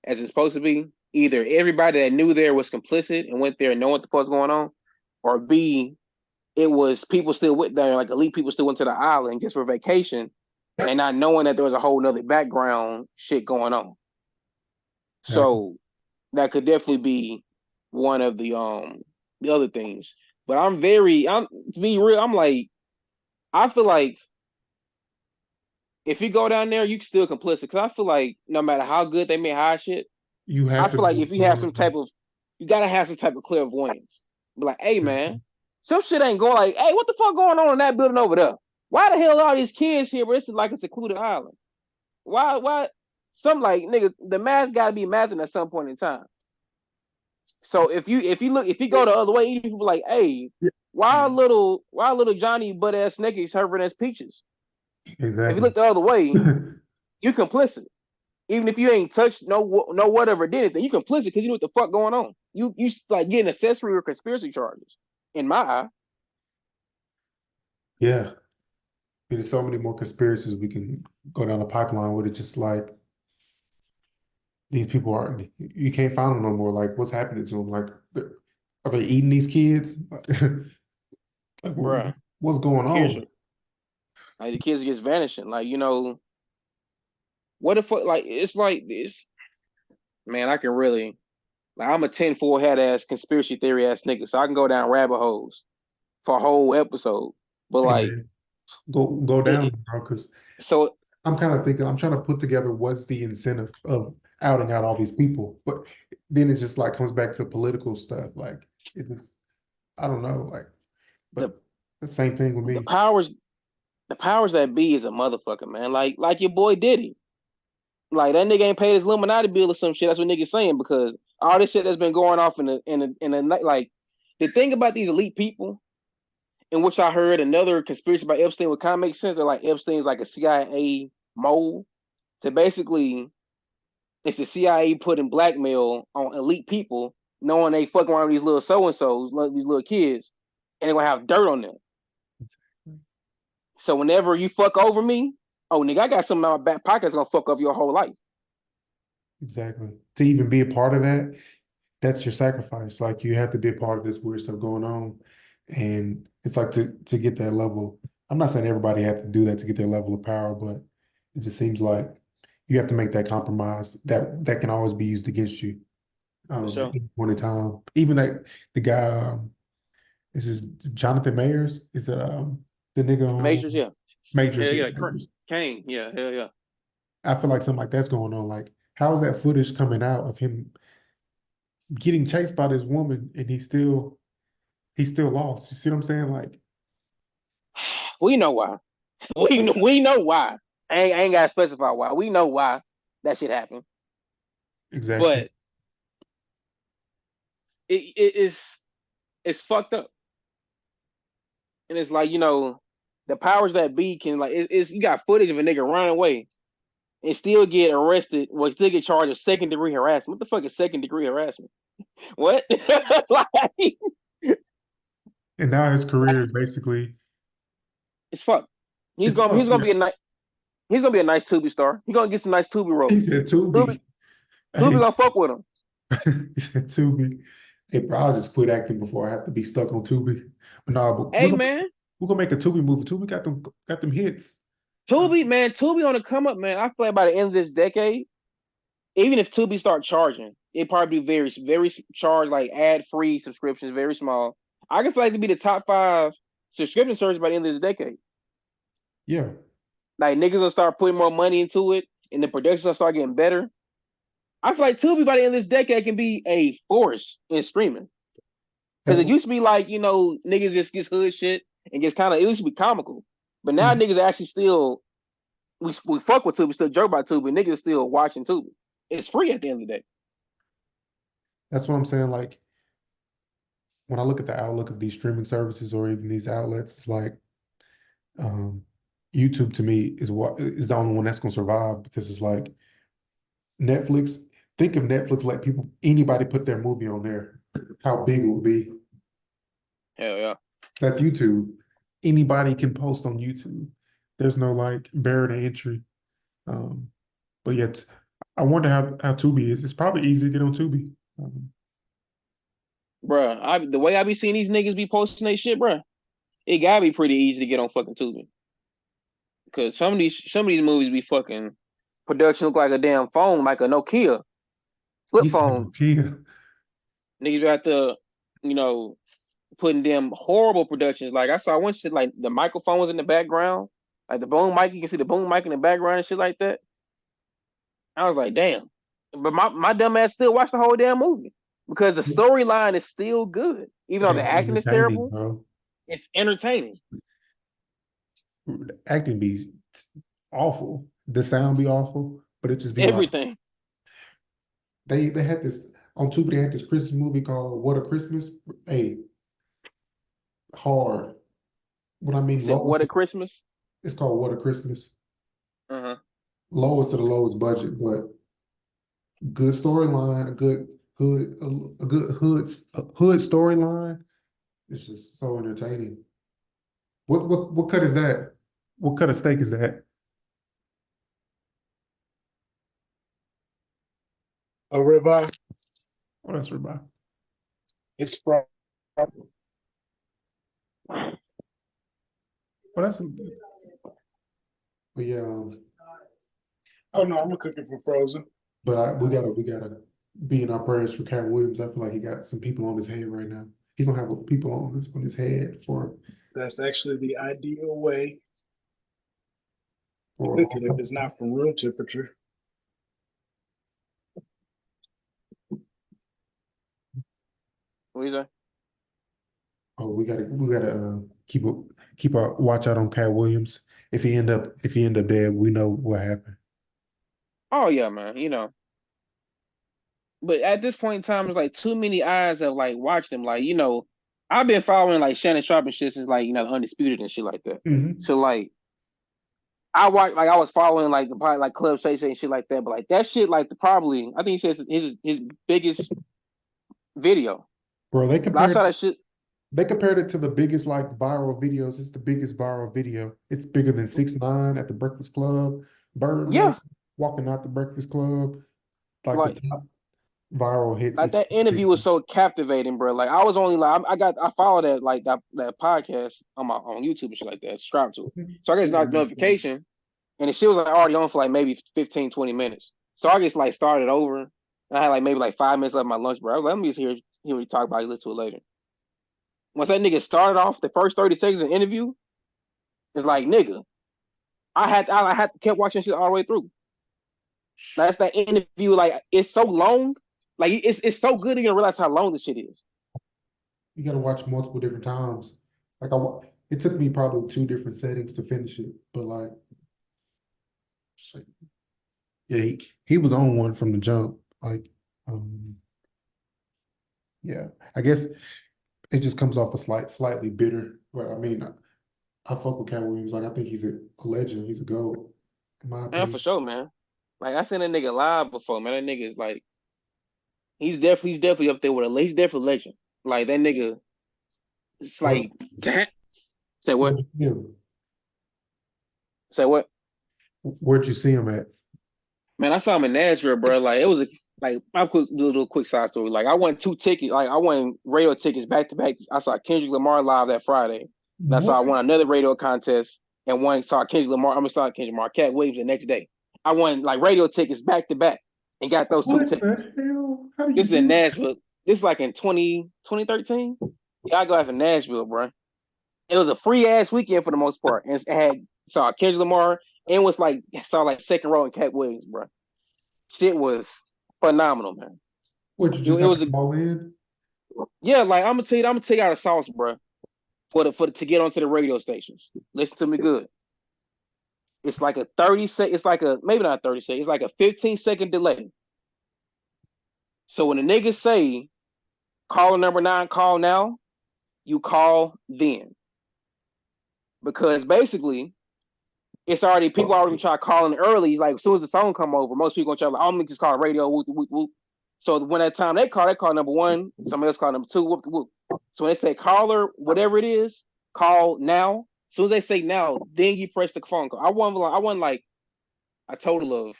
as it's supposed to be, either everybody that knew there was complicit and went there and know what the fuck's going on, or B, it was people still went there, like elite people still went to the island just for vacation and not knowing that there was a whole nother background shit going on. Exactly. So that could definitely be one of the other things. But I'm to be real, I'm like, I feel like if you go down there, you can still complicit. Because I feel like no matter how good they may hide shit, You I have to feel like go if you have you gotta have some type of clairvoyance. Be like, hey man, some shit ain't going like, hey, what the fuck going on in that building over there? Why the hell are all these kids here? But this is like a secluded island. Why? Some like nigga, the math gotta be mathing at some point in time. So if you go the other way, you people like, hey, Yeah. why little Johnny butt ass niggas serving as peaches? If you Exactly. look the other way, you complicit. Even if you ain't touched no whatever did anything, you complicit because you know what the fuck going on. You like getting accessory or conspiracy charges. In my eye. Yeah. There's so many more conspiracies we can go down the pipeline with. It just like these people are, you can't find them no more. Like, what's happening to them? Like, are they eating these kids? Like, Bruh. what's going Kids, on? like the kids just vanishing. Like, what the fuck? Like, it's like this. Man, I can really, like, I'm a 10-4 head ass conspiracy theory ass nigga, so I can go down rabbit holes for a whole episode. But Hey like, man, go down, bro, because so I'm kind of thinking, I'm trying to put together what's the incentive of outing out all these people. But then it just like comes back to political stuff. Like, it just, I don't know. Like, the but the same thing with the me. powers the powers that be is a motherfucker, man. Like your boy Diddy. Like that nigga ain't paid his Illuminati bill or some shit. That's what niggas saying because all this shit that's been going off in the night. Like the thing about these elite people, in which I heard another conspiracy about Epstein would kind of make sense. They're like Epstein's like a CIA mole. So basically, it's the CIA putting blackmail on elite people, knowing they fuck around with these little so and so's, these little kids, and they're gonna have dirt on them. So whenever you fuck over me, oh nigga, I got something in my back pocket that's gonna fuck up your whole life. Exactly. To even be a part of that, that's your sacrifice. Like, you have to be a part of this weird stuff going on. And it's like to get that level. I'm not saying everybody have to do that to get their level of power, but it just seems like you have to make that compromise that can always be used against you. For At sure. any point in time. Even that the guy, this is Jonathan Mayers. Is it the nigga on Majors, yeah. Majors? Hell Yeah, yeah. Majors. Kane, yeah, hell yeah. I feel like something like that's going on. Like, how is that footage coming out of him getting chased by this woman and he's still lost? You see what I'm saying? Like, We know why. We know why. I ain't gotta specify why. We know why that shit happened. exactly. But it's fucked up. And it's like, the powers that be can like it's you got footage of a nigga running away and still get arrested, well, still get charged of second-degree harassment. What the fuck is second-degree harassment? What? Like, And now his career is basically it's fucked. He's it's gonna he's fucked. gonna Yeah. be a nice he's gonna be a nice Tubi star. He's gonna get some nice Tubi He roles. said Tubi Tubi. Tubi Hey, gonna fuck with him. he said Tubi. Hey, bro, I'll just quit acting before I have to be stuck on Tubi. But no, but Hey man, we're gonna make a Tubi movie. Tubi got them hits. Tubi on the come up, man. I feel like by the end of this decade, even if Tubi start charging, it probably be very, very charged, like ad-free subscriptions, very small. I can feel like to be the top 5 subscription service by the end of this decade. Yeah. Like niggas will start putting more money into it, and the production will start getting better. I feel like Tubi by the end of this decade can be a force in streaming. Because That's it used to be like, niggas just gets hood shit and gets kind of, it used to be comical. But now niggas actually still, we fuck with Tubi, still joke about Tubi, niggas still watching Tubi. It's free at the end of the day. that's what I'm saying. Like, when I look at the outlook of these streaming services or even these outlets, it's like um, YouTube to me is what is the only one that's gonna survive because it's like Netflix. Think if Netflix let anybody put their movie on there, how big it would be. Hell yeah. That's YouTube. Anybody can post on YouTube. There's no like barrier to entry. Um, but yet, I wonder how Tubi is. It's probably easy to get on Tubi. Bruh, the way I be seeing these niggas be posting they shit, bruh, it gotta be pretty easy to get on fucking Tubi. Cause some of these movies be fucking production look like a damn phone, like a Nokia flip He said, phone. "Kia." Niggas got to, you know, putting them horrible productions. Like I saw one shit like the microphones in the background, like the boom mic, you can see the boom mic in the background and shit like that. I was like, damn. But my dumb ass still watched the whole damn movie because the storyline is still good. Even though the It's acting is entertaining, terrible, bro. it's entertaining. The acting be awful. The sound be awful, but it just be like Everything. they had this on Tubi. They had this Christmas movie called What a Christmas. Hey, hard. When I You mean said low, what a Christmas? it's called What a Christmas. Uh-huh. lowest of the lowest budget, but good storyline, a good hood storyline. It's just so entertaining. What cut is that? What cut of steak is that? A ribeye. Oh, that's ribeye. It's from. Well, that's but yeah. Oh no, I'm gonna cook it for frozen. But we gotta be in our prayers for Katt Williams. I feel like he got some people on his head right now. He gonna have people on his head That's actually the ideal way to for cook it if it's not from room temperature. What you say? oh we gotta keep our watch out on Katt Williams. If he end up dead, we know what happened. Oh yeah, man. But at this point in time, it's like too many eyes have like watched him. Like, I've been following like Shannon Sharp and shit since like, Undisputed and shit like that. Mhm. So like I was following like the like Club Shay Shay and shit like that, but like that shit like probably I think he says his biggest video. Bro, I saw that shit. they compared it to the biggest like viral videos. It's the biggest viral video. It's bigger than 6ix9ine at the Breakfast Club, Birdman Yeah. walking out the Breakfast Club, like Like the top viral hits. Like that interview was so captivating, bro. Like I was only like I followed that podcast on YouTube and shit like that, subscribed to it. So I get like notification, and the shit was like already on for like maybe 15, 20 minutes. So I just like started over, and I had like maybe like 5 minutes left of my lunch, bro. I was like, let me just hear what he talk about. You listen to it later. Once that nigga started off the first 30 seconds of the interview, it's like nigga, I had kept watching shit all the way through. That's that interview. Like it's so long. Like it's so good you're gonna realize how long this shit is. You got to watch multiple different times. Like it took me probably 2 different settings to finish it, but like, yeah, he was on one from the jump. Like, yeah, I guess it just comes off a slightly bitter. But I mean, I fuck with Katt Williams. Like, I think he's a legend. He's a GOAT, in my Man, for opinion. sure, man. Like I seen a nigga live before, man. That nigga is like he's definitely up there with he's definitely a legend. Like that nigga, it's Where, like that. Say what? yeah, Say what? where'd you see him at? Man, I saw him in Nashville, bro. Like it was like I'll do a little quick side story. Like I won 2 tickets, like I won radio tickets back to back. I saw Kendrick Lamar live that Friday. And I saw I What? won another radio contest and saw Kendrick Lamar. Saw Kendrick Lamar, Katt Williams the next day. I won like radio tickets back to back and got those two What tickets. the hell? How do you This is in do that? Nashville. This is like in 2013. Yeah, I go out to Nashville, bro. It was a free ass weekend for the most part. And it had saw Kendrick Lamar and was like saw like second row and Katt Williams, bro. Shit was phenomenal, man. What, you It just have was to go in? yeah, like I'm gonna tell you how the sauce, bro. To get onto the radio stations. Listen to me good. It's like a 30 second, it's like a maybe not 30 second, it's like a 15-second delay. So when the niggas say caller number 9, call now, you call then. Because basically it's already people already try calling early. Like as soon as the song come over, most people gonna try like, I'm gonna just call the radio, whoop, whoop, whoop. So when that time they call number 1, somebody else call number 2, whoop, whoop. So when they say caller, whatever it is, call now. As soon as they say now, then you press the phone call. I won like a total of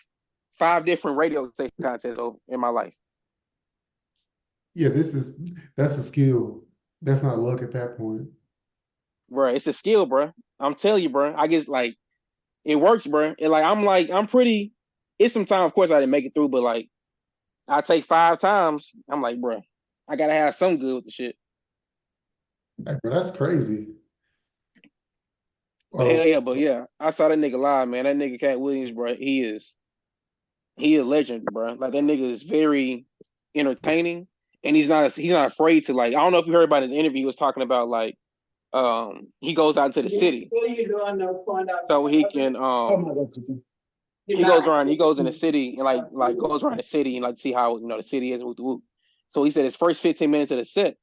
5 different radio station contests in my life. Yeah, that's a skill. That's not luck at that point. Bro, it's a skill, bro. I'm telling you, bro. I guess like it works, bro. And I'm pretty. It's sometimes, of course, I didn't make it through, but like I take 5 times. I'm like, bro, I gotta have some good with the shit. Hey, bro, that's crazy. But hell yeah, I saw that nigga live, man. That nigga Katt Williams, bro. He is a legend, bro. Like that nigga is very entertaining, and he's not afraid to like. I don't know if you heard about his interview. He was talking about like he goes out into the city so he can he goes in the city and like goes around the city and like see how the city is with the whoop. So he said his first 15 minutes of the set,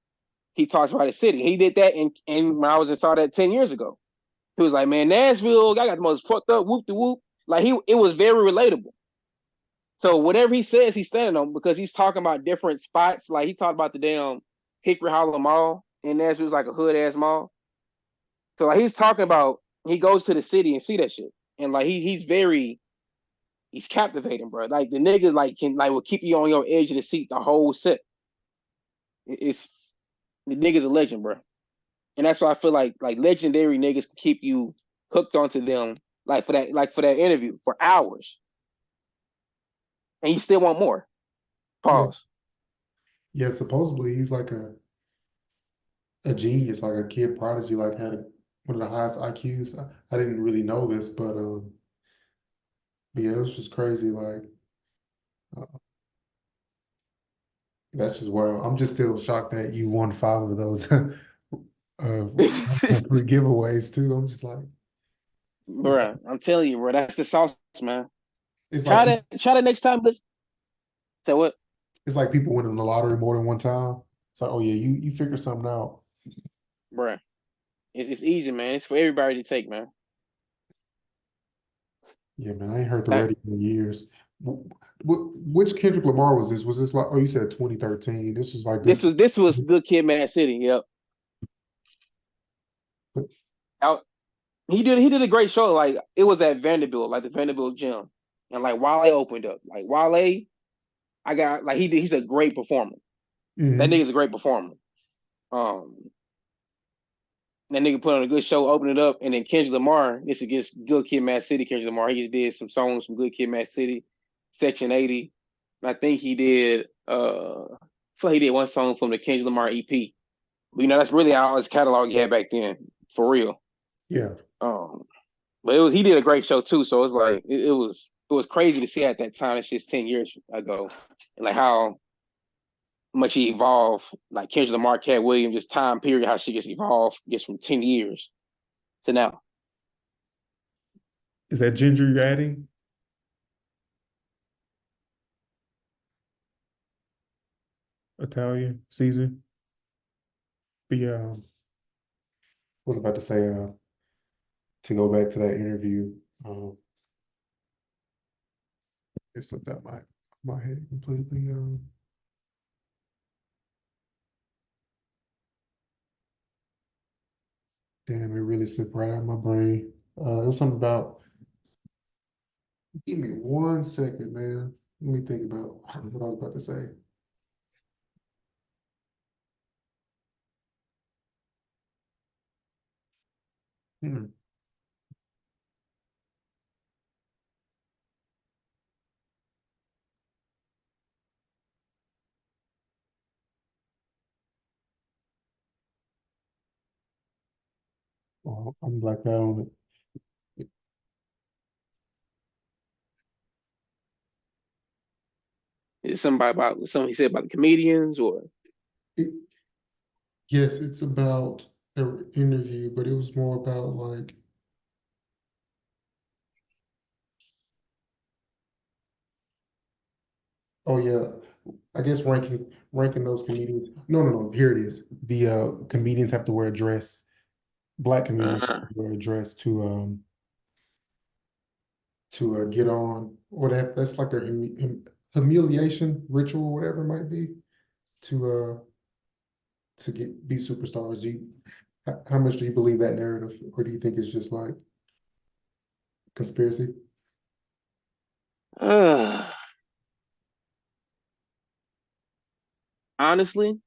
he talks about the city. He did that and when I saw that 10 years ago. He was like, man, Nashville, I got the most fucked up whoop the whoop. Like it was very relatable. So whatever he says, he's standing on because he's talking about different spots. Like he talked about the damn Hickory Hollow Mall, and that was like a hood ass mall. So like he's talking about he goes to the city and see that shit, and like he's captivating, bro. Like the niggas like can like will keep you on your edge of the seat the whole set. It's the niggas a legend, bro, and that's why I feel like legendary niggas can keep you hooked onto them like for that interview for hours, and you still want more. Pause. Yeah, supposedly he's like a genius, like a kid prodigy, like had one of the highest IQs. I didn't really know this, but yeah, it was just crazy. Like uh, that's just wild. I'm just still shocked that you won 5 of those free giveaways too. I'm just like, yeah, Bruh, I'm telling you, bro, that's the sauce, man. it's Try like that. Try that next time. But say what, it's like people winning the lottery more than one time. It's like, oh yeah, you figure something out. bruh? It's easy, man. It's for everybody to take, man. Yeah, man, I ain't heard the Like, radio in years. Which Kendrick Lamar was this? Was this like, oh, you said 2013. This was like good. this was Good Kid, Mad City. Yep. Out. He did a great show. Like it was at Vanderbilt, like the Vanderbilt gym, and like Wale opened up. Like Wale, I got like he's a great performer. That Mhm. nigga's a great performer. Um, that nigga put on a good show, opened it up, and then Kendrick Lamar. This against Good Kid, Mad City. Kendrick Lamar. He just did some songs from Good Kid, Mad City, Section 80. And I think he did. I feel like he did one song from the Kendrick Lamar EP. But that's really all his catalog he had back then, for real. Yeah. Um, but he did a great show too. So it's like it was crazy to see at that time. It's just 10 years ago, and like how much he evolved. Like Kendrick Lamar, Katt Williams, just time period, how she gets evolved, gets from 10 years to now. Is that ginger you're adding? Italian, Caesar? But yeah, I was about to say to go back to that interview. It slipped out my head completely. Damn, it really slipped right out of my brain. It was something about. Give me 1 second, man. Let me think about what I was about to say. Hmm. Oh, I'm blacked out on it. Is something he said about the comedians or It- yes, it's about an interview, but it was more about like, oh yeah, I guess ranking those comedians. No. Here it is. The comedians have to wear a dress. Black comedians have uh, to wear a dress to get on, or that's like their humiliation ritual, whatever it might be, to be superstars. How much do you believe that narrative, or do you think it's just like conspiracy? uh, honestly,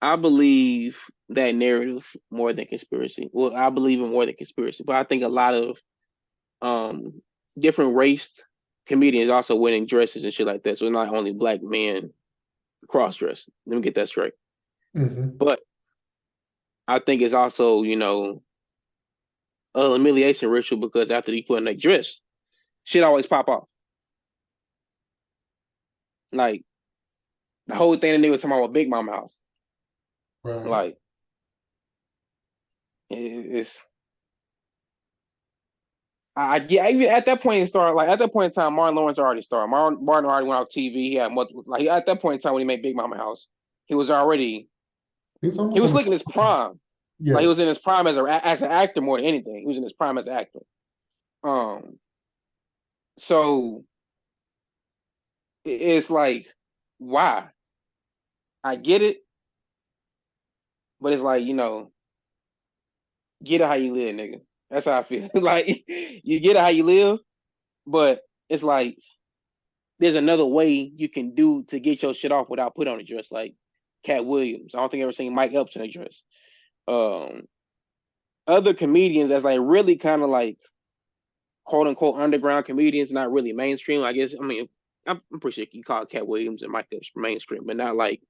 I believe that narrative more than conspiracy. Well, I believe in more than conspiracy, but I think a lot of um different race comedians also winning dresses and shit like that. So it's not only black men cross dress. Let me get that straight. Hmm. But I think it's also, a humiliation ritual because after they put in their dress, shit always pop off. Like the whole thing that nigga was talking about with Big Mama House. Right. Like it's yeah, even at that point in started like at that point in time, Martin Lawrence already started. Martin already went off TV. He had multiple like at that point in time when he made Big Mama House, he was already It's he almost was on looking his prime. Like he yeah. was in his prime as an actor more than anything. He was in his prime as an actor. Um, so it's like, why? I get it, but it's like, get it how you live, nigga. That's how I feel. Like you get it how you live, but it's like there's another way you can do to get your shit off without putting on a dress, like Katt Williams. I don't think I've ever seen Mike Epps in a dress. Um, Other comedians that's like really kind of like quote unquote underground comedians, not really mainstream. I guess. I mean, I'm pretty sure you call Katt Williams and Mike Epps mainstream, but not like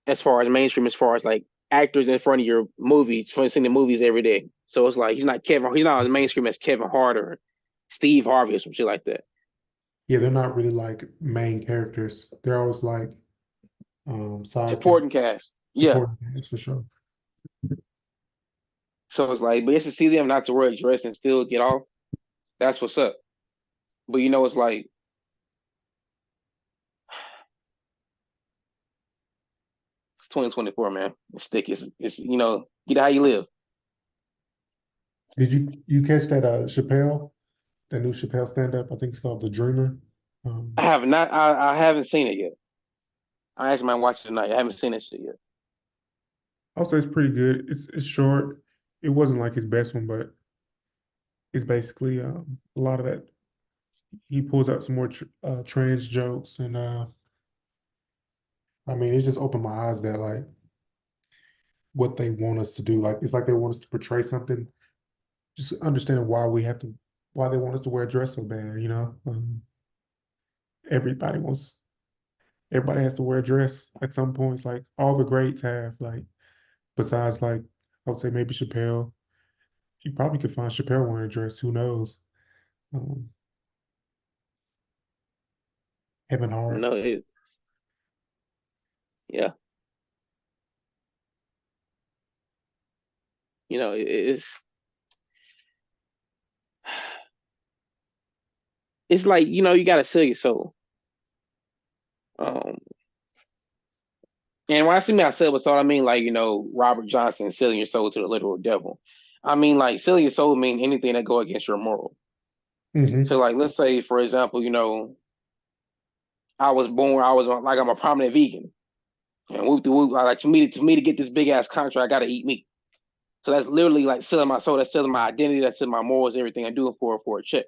as far as mainstream, as far as like actors in front of your movies, for seeing the movies every day. So it's like he's not as mainstream as Kevin Hart or Steve Harvey or some shit like that. Yeah, they're not really like main characters. They're always like side Supporting cast. Yeah. supporting cast for sure. So it's like, but just to see them not to wear a dress and still get off, that's what's up. But it's like it's 2024, man. It's thick. It's get how you live. Did you catch that Chappelle, that new Chappelle stand-up? I think it's called The Dreamer. I have not. I haven't seen it yet. I actually might watch it tonight. I haven't seen that shit yet. I'll say it's pretty good. It's short. It wasn't like his best one, but it's basically a lot of that. He pulls out some more trans jokes, and I mean, it just opened my eyes that like what they want us to do. Like it's like they want us to portray something. Just understanding why they want us to wear a dress so bad. Everybody wants, everybody has to wear a dress at some points. Like all the greats have. Like besides, like I would say maybe Chappelle. You probably could find Chappelle wearing a dress. Who knows? Um, Kevin Hart. No, yeah. It's like you got to sell your soul. Um, and when I say I sell my soul, I mean like Robert Johnson selling your soul to the literal devil. I mean like selling your soul mean anything that go against your moral. Mm-hmm. So like let's say for example, I was born, like I'm a prominent vegan, and whoop de whoop, like to me to get this big ass contract, I got to eat meat. So that's literally like selling my soul. That's selling my identity. That's selling my morals. Everything I do it for a check.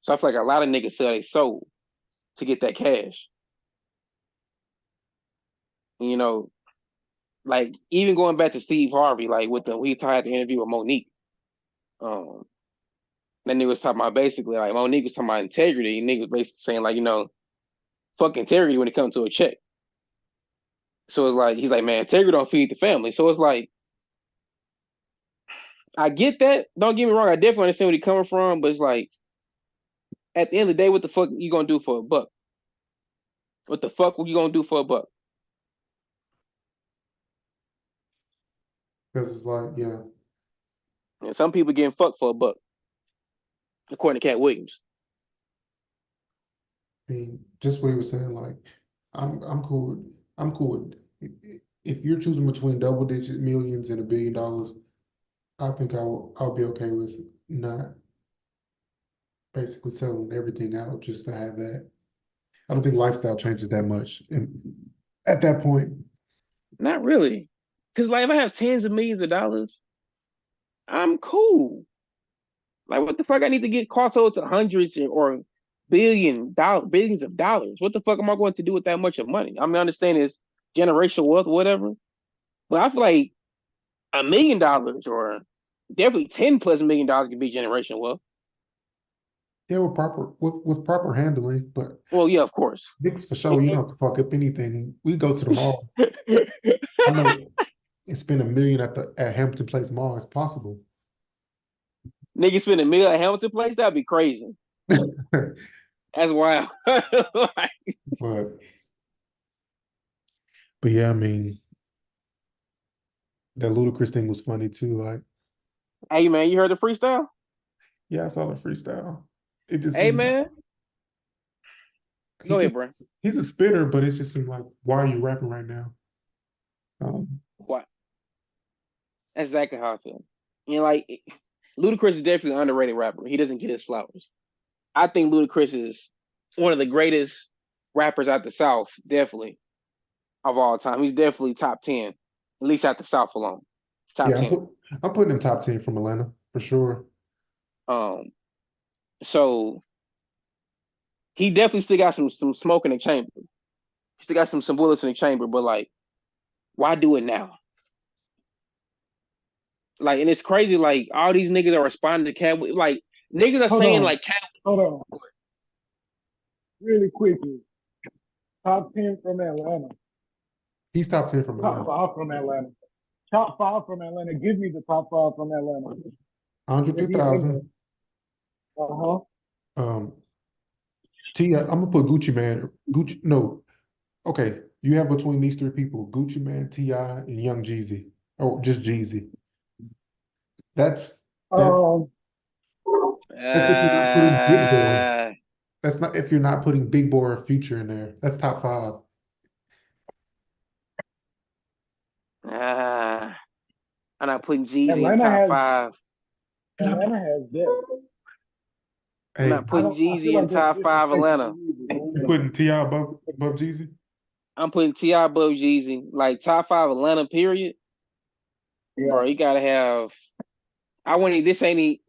So I feel like a lot of niggas sell their soul to get that cash. You know, like even going back to Steve Harvey, like we had the interview with Monique. Um, that nigga was talking about basically like Monique was talking about integrity. And nigga was basically saying like fuck integrity when it comes to a check. So it's like he's like, man, integrity don't feed the family. So it's like I get that. Don't get me wrong. I definitely understand where he's coming from, but it's like at the end of the day, what the fuck you gonna do for a buck? What the fuck were you gonna do for a buck? Because it's like, yeah, And some people getting fucked for a buck, according to Katt Williams. I mean, just what he was saying, like, I'm cool I'm cool if you're choosing between double-digit millions and $1 billion, I think I'll be okay with not basically selling everything out just to have that. I don't think lifestyle changes that much. And at that point, Not really. Cause like if I have tens of millions of dollars, I'm cool. Like what the fuck I need to get caught to hundreds or billions of dollars. What the fuck am I going to do with that much of money? I mean, I understand it's generational wealth, whatever. But I feel like $1 million or definitely 10 plus $1 million can be generational wealth. yeah, with proper handling, but Well, yeah, of course. Nick's for sure, you don't have to fuck up anything. We go to the mall. I know and spend $1 million at Hampton Place Mall. It's possible. Niggas spend $1 million at Hamilton Place, that'd be crazy. That's wild. But yeah, I mean, that ludicrous thing was funny too. Like, Hey man, you heard the freestyle? yeah, I saw the freestyle. It just Hey seemed man, go ahead, bro. he's a spitter, but it just seemed like, why are you rapping right now? What? That's exactly how I feel. Like Ludacris is definitely an underrated rapper. He doesn't get his flowers. I think Ludacris is one of the greatest rappers out the South, definitely, of all time. He's definitely top 10, at least out the South alone. It's top Yeah, 10. I'm putting him top 10 from Atlanta for sure. Um, so he definitely still got some smoke in the chamber. He still got some bullets in the chamber, but like, why do it now? Like, and it's crazy. Like, all these niggas are responding to Katt. Like, niggas are Hold saying on. like Katt. Hold on. Really quickly. Top 10 from Atlanta. He's top 10 from Top Atlanta. 5 from Atlanta. Top 5 from Atlanta. Give me the top 5 from Atlanta. Andre If you think 3000. of. T. I'm gonna put Gucci Man. Gucci. No. Okay. You have between these three people: Gucci Man, T.I., and Young Jeezy. Oh, just Jeezy. That's Um, if you're not putting Big Boy. That's not if you're not putting Big Boy or Future in there. That's top 5. I'm not putting Jeezy in Atlanta top has 5. Atlanta has depth. I'm Hey, not putting I Jeezy feel in like that's top 5 disrespectful to Atlanta. Jeezy. you putting T.I. above Jeezy? I'm putting T.I. above Jeezy. Like, top 5 Atlanta, period. Yeah. Bro, you gotta have. I want to. This ain't.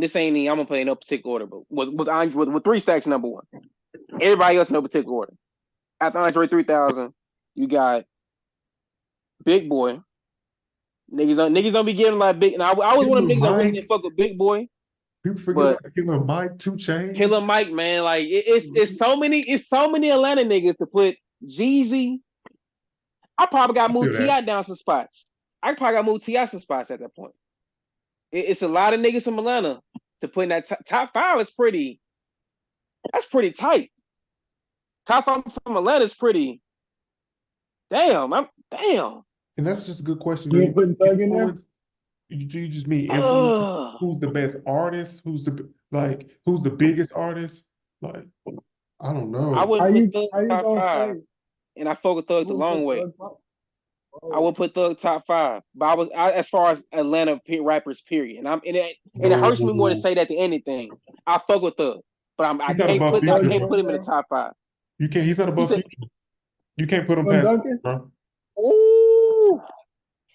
I'm gonna play in no particular order, but with 3 Stacks number 1. Everybody else in no particular order. After Andre 3000, you got Big Boy. Niggas don't be giving like big. And I was one of them Killer niggas that really didn't Mike. fuck with Big Boy, People forget but about Killer Mike, 2 Chainz. Killer Mike, man, like it's so many Atlanta niggas to put Jeezy. I probably got I feel moved that. Ti down some spots. I probably got moved Ti some spots at that point. It's a lot of niggas from Atlanta to put in that top 5 is pretty. That's pretty tight. Top 5 from Atlanta is pretty. Damn. And that's just a good question. Do You you ain't putting Thug in there? influence? Do you just mean influence? Ugh. Who's the best artist? Who's the biggest artist? Like, I don't I know. wouldn't put Thug How you top gonna 5, say and I fuck with Thug the who put long way. Thug top? I would put Thug top 5, but as far as Atlanta rappers, period. And it hurts me more to No. say that than anything. I fuck with Thug, but I He's not can't above put Future, bro. him in the top 5. You can't. He's not You above said, Future. You can't put him Slim past Future, Duncan? bro. ooh,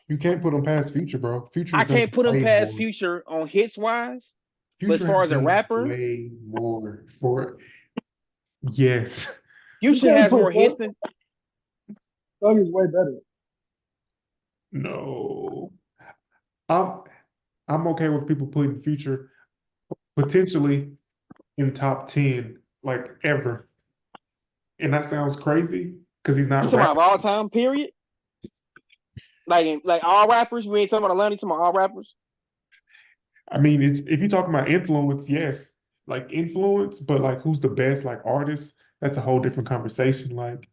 You can't put him past Future, bro. I Future's done can't put him way past more. Future on hits wise, but as Future far has as a done rapper, way more for. Yes. You Future can't has put more hits Thug. than. Thug is way better. No. I'm I'm okay with people putting Future potentially in top 10 like ever. And that sounds crazy because he's You not talking about rapping. all time, period? Like all rappers? We ain't talking about Atlanta. You talking about all rappers? I mean, if you're talking about influence, yes, like influence, but like who's the best like artist, that's a whole different conversation. Like,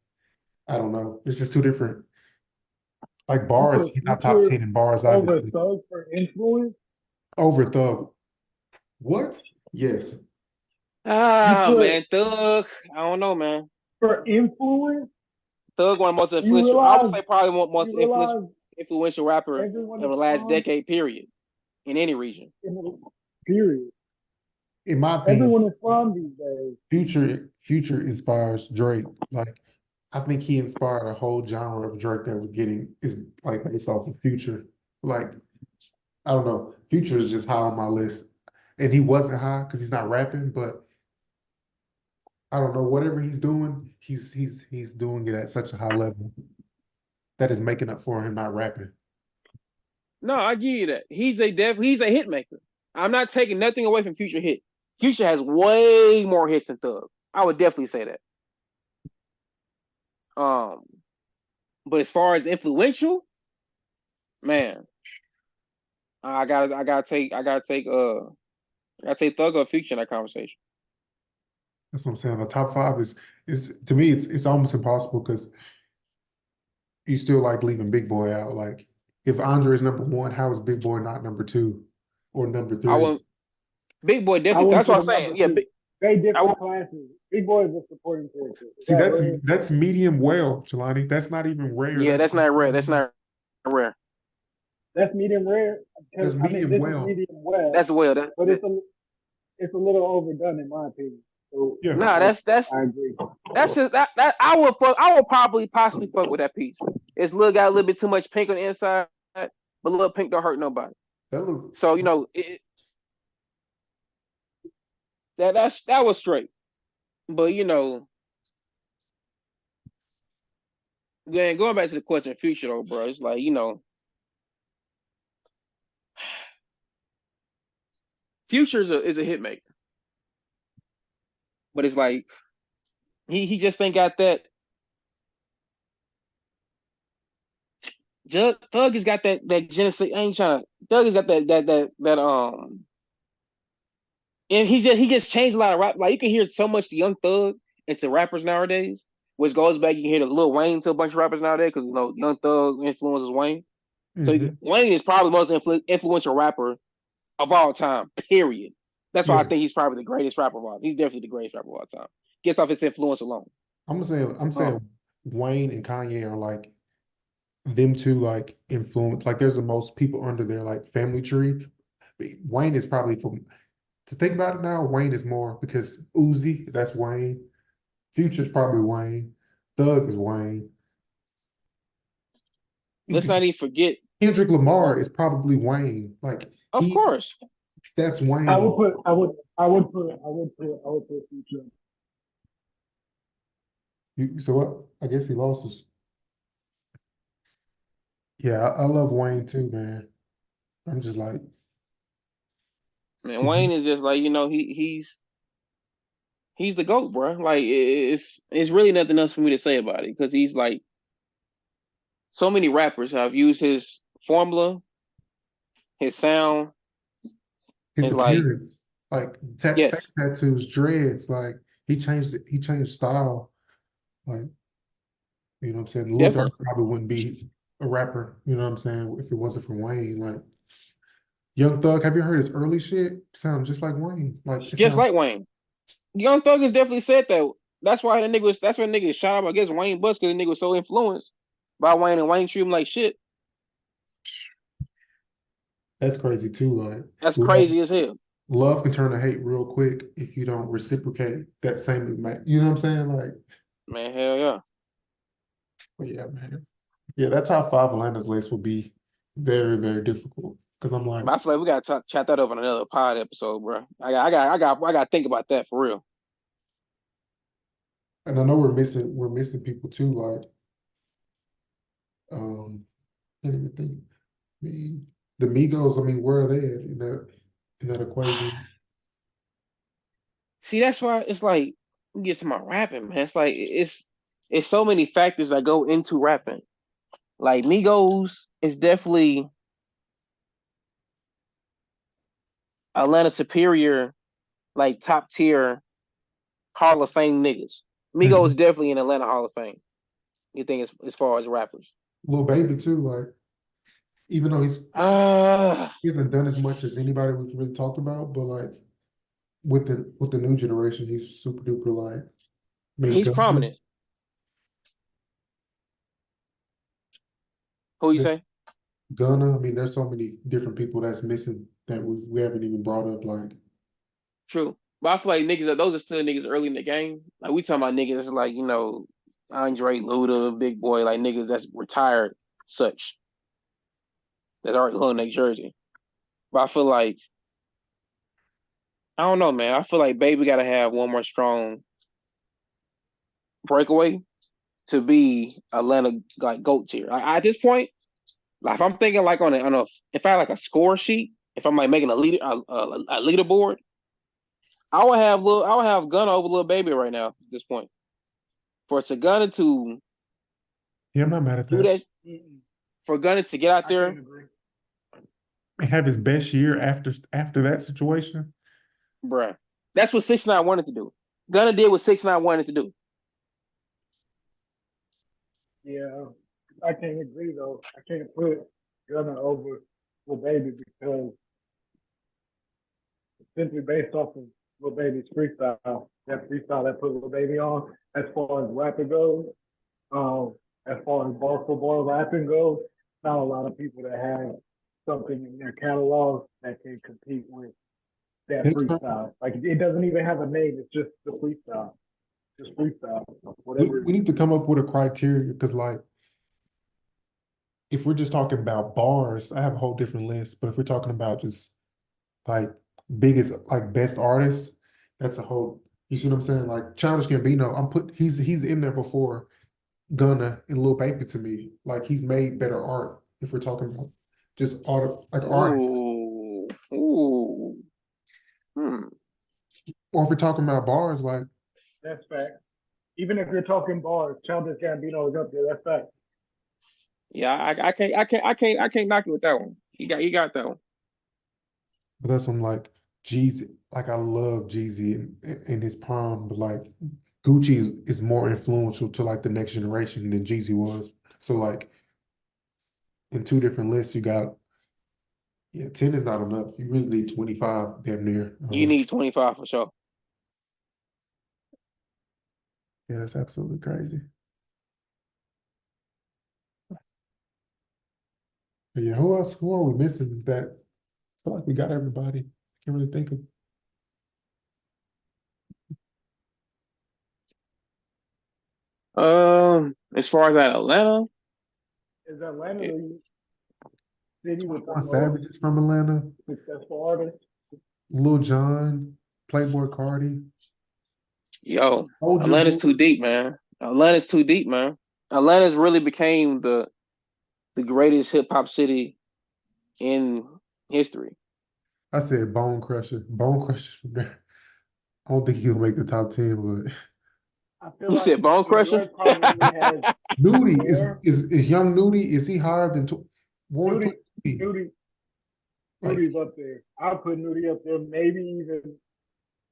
I don't know. It's just two different like You bars. put He's not top Future 10 in bars, over obviously. Thug for influence. Over Thug. What? Yes. You Ah, put man, Thug. I don't know, man. for influence. Thug one of the most You influential. I would realize say probably one most you realize influential rapper everyone of is the last from decade, period, in any region. period. In my opinion, Everyone is from these days. Future inspires Drake. Like, I think he inspired a whole genre of Drake that we're getting is like based off of Future. Like, I don't know. Future is just high on my list. And he wasn't high because he's not rapping, but I don't know, whatever he's doing, he's doing it at such a high level that is making up for him not rapping. No, I give you that. He's a hit maker. I'm not taking nothing away from Future hit. Future has way more hits than Thug. I would definitely say that. Um, but as far as influential, man, I gotta take Thug or Future in that conversation. That's what I'm saying. The top 5 is to me it's almost impossible because you still like leaving Big Boy out. Like if Andre is number 1, how is Big Boy not number 2 or number I 3? wouldn't. Big Boy I definitely. wouldn't That's put what I'm him saying. number Yeah, two. They I would. different classes. Big Boy is a supporting character. Is See, that that's rare? that's medium well, Jelani. That's not even rare. Yeah, That's that's not rare. That's not rare. That's medium rare. That's Because I mean, medium this is well. medium well, That's well. but it's a little overdone in my opinion. So Yeah. Nah, that's I agree. that's just that I would probably possibly fuck with that piece. It's got a little bit too much pink on the inside, but a little pink don't hurt nobody. That look. So that was straight. But going back to the question of Future though, bro, it's like Future is a hit maker, but it's like he just ain't got that. Thug has got that Genesis. I ain't trying to. Thug has got that and he just changed a lot of rap. Like you can hear so much the Young Thug into rappers nowadays, which goes back. You can hear the Lil Wayne to a bunch of rappers nowadays because Young Thug influences Wayne. So Wayne is probably the most influential rapper of all time. Period. That's why I think he's probably the greatest rapper of all. He's definitely the greatest rapper of all time. Gets off his influence alone. I'm saying Wayne and Kanye are like them two like influence. Like there's the most people under their like family tree. Wayne is probably to think about it now. Wayne is more because Uzi, that's Wayne. Future's probably Wayne. Thug is Wayne. Let's not even forget Kendrick Lamar is probably Wayne. Like of course. That's Wayne. I would put Future. So what? I guess he lost us. Yeah, I love Wayne too, man. I'm just like, man, Wayne is just like he's the GOAT, bro. Like it's really nothing else for me to say about it because he's like so many rappers have used his formula, his sound, his and like appearance, like yes, face tattoos, dreads, like he changed it. He changed style. Like, you know what I'm saying? Lil Durk definitely. probably wouldn't be a rapper, you know what I'm saying, if it wasn't for Wayne. Like Young Thug, have you heard his early shit? Sounds just like Wayne. Like it Just sounds like Wayne. Young Thug has definitely said that. That's why that's why the nigga shot up against Wayne Butts because the nigga was so influenced by Wayne and Wayne treated him like shit. that's crazy too. Like That's crazy as hell. love can turn to hate real quick if you don't reciprocate that same amount. You know what I'm saying? Like, Man, hell yeah. but yeah, man. Yeah, that top five Atlanta's list would be very, very difficult. Because I'm like, But I feel like we gotta chat that over in another pod episode, bro. I got to think about that for real. and I know we're missing people too, like can't even think. I mean, the Migos, I mean, where are they at in that equation? See, that's why it's like we get to my rapping, man. It's like it's so many factors that go into rapping. Like Migos is definitely Atlanta superior, like top tier Hall of Fame niggas. Migos is definitely in Atlanta Hall of Fame. You think as far as rappers? Lil Baby too, like even though he hasn't done as much as anybody we've really talked about, but like with the new generation, he's super duper like. I mean, He's prominent. Who you say? Gunna. I mean, there's so many different people that's missing that we haven't even brought up. Like, True. But I feel like niggas, those are still niggas early in the game. Like we talking about niggas that's like, Andre Luda, Big Boy, like niggas that's retired such. That's already holding their jersey. But I feel like I don't know, man. I feel like Baby gotta have one more strong breakaway to be Atlanta like GOAT tier. At this point, like if I'm thinking like on a if I had like a score sheet, if I'm like making a leaderboard, I would have Gunna over Lil Baby right now at this point. For Gunna to yeah, I'm not mad at do that. that, for Gunna to get out there, And have his best year after that situation. bruh. That's what 6ix9ine wanted to do. Gunna did what 6ix9ine wanted to do. Yeah, I can't agree though. I can't put Gunna over Lil Baby because it's simply based off of Lil Baby's freestyle. That freestyle that put Lil Baby on, as far as rapping goes, as far as bar for bar rapping goes, not a lot of people that have something in their catalog that can compete with that Next time, freestyle. Like it doesn't even have a name, it's just the freestyle. Just freestyle. Whatever. we need to come up with a criteria because, like, if we're just talking about bars, I have a whole different list. But if we're talking about just like biggest, like best artists, that's a whole. You see what I'm saying? Like Childish Gambino, he's in there before Gunna and Lil Baby to me. Like he's made better art if we're talking about just art, like artists, Ooh, ooh. Hmm. or if we're talking about bars, like That's fact. Even if you're talking bars, Childish Gambino is up there. That's fact. Yeah, I can't knock it with that one. You got that one. but that's when like Jeezy, like I love Jeezy in his prime, but like Gucci is more influential to like the next generation than Jeezy was. So like in two different lists, you got 10 is not enough. You really need 25 damn near. You need 25 for sure. Yeah, that's absolutely crazy. But yeah, who else? Who are we missing that? I feel like we got everybody. Can't really think of. As far as that Atlanta, Is Atlanta the city with the 21 most Savage is from Atlanta. successful artists? Lil Jon, Playboy Cardi. yo, Soldier Atlanta's Boy. too deep, man. Atlanta's too deep, man. Atlanta's really became the greatest hip hop city in history. I said Bone Crusher. Bone Crusher's from there. I don't think he'll make the top 10, but I feel You like said Bone New Crusher? York probably has Nudie more. is young Nudie. Is he higher than Warren Nudie, Nudie? Nudie, Like Nudie's up there. I'll put Nudie up there, maybe even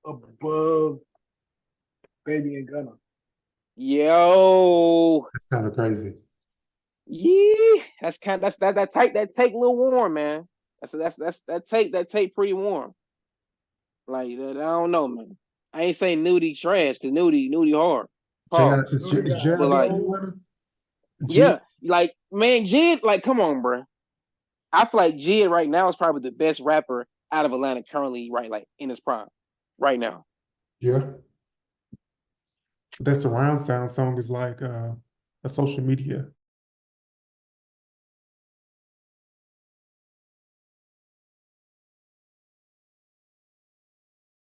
above Baby and Gunna. Yo, that's kind of crazy. yeah, that take a little warm, man. That take pretty warm. Like I don't know, man. I ain't saying nudie trash, cause nudie hard. Pause. Nudie Is got Jared But like, from flow. Atlanta? Jid? yeah, like man, Jid, like, come on, bro. I feel like Jid right now is probably the best rapper out of Atlanta currently, right? Like in his prime, right now. Yeah. That surround sound song is like a social media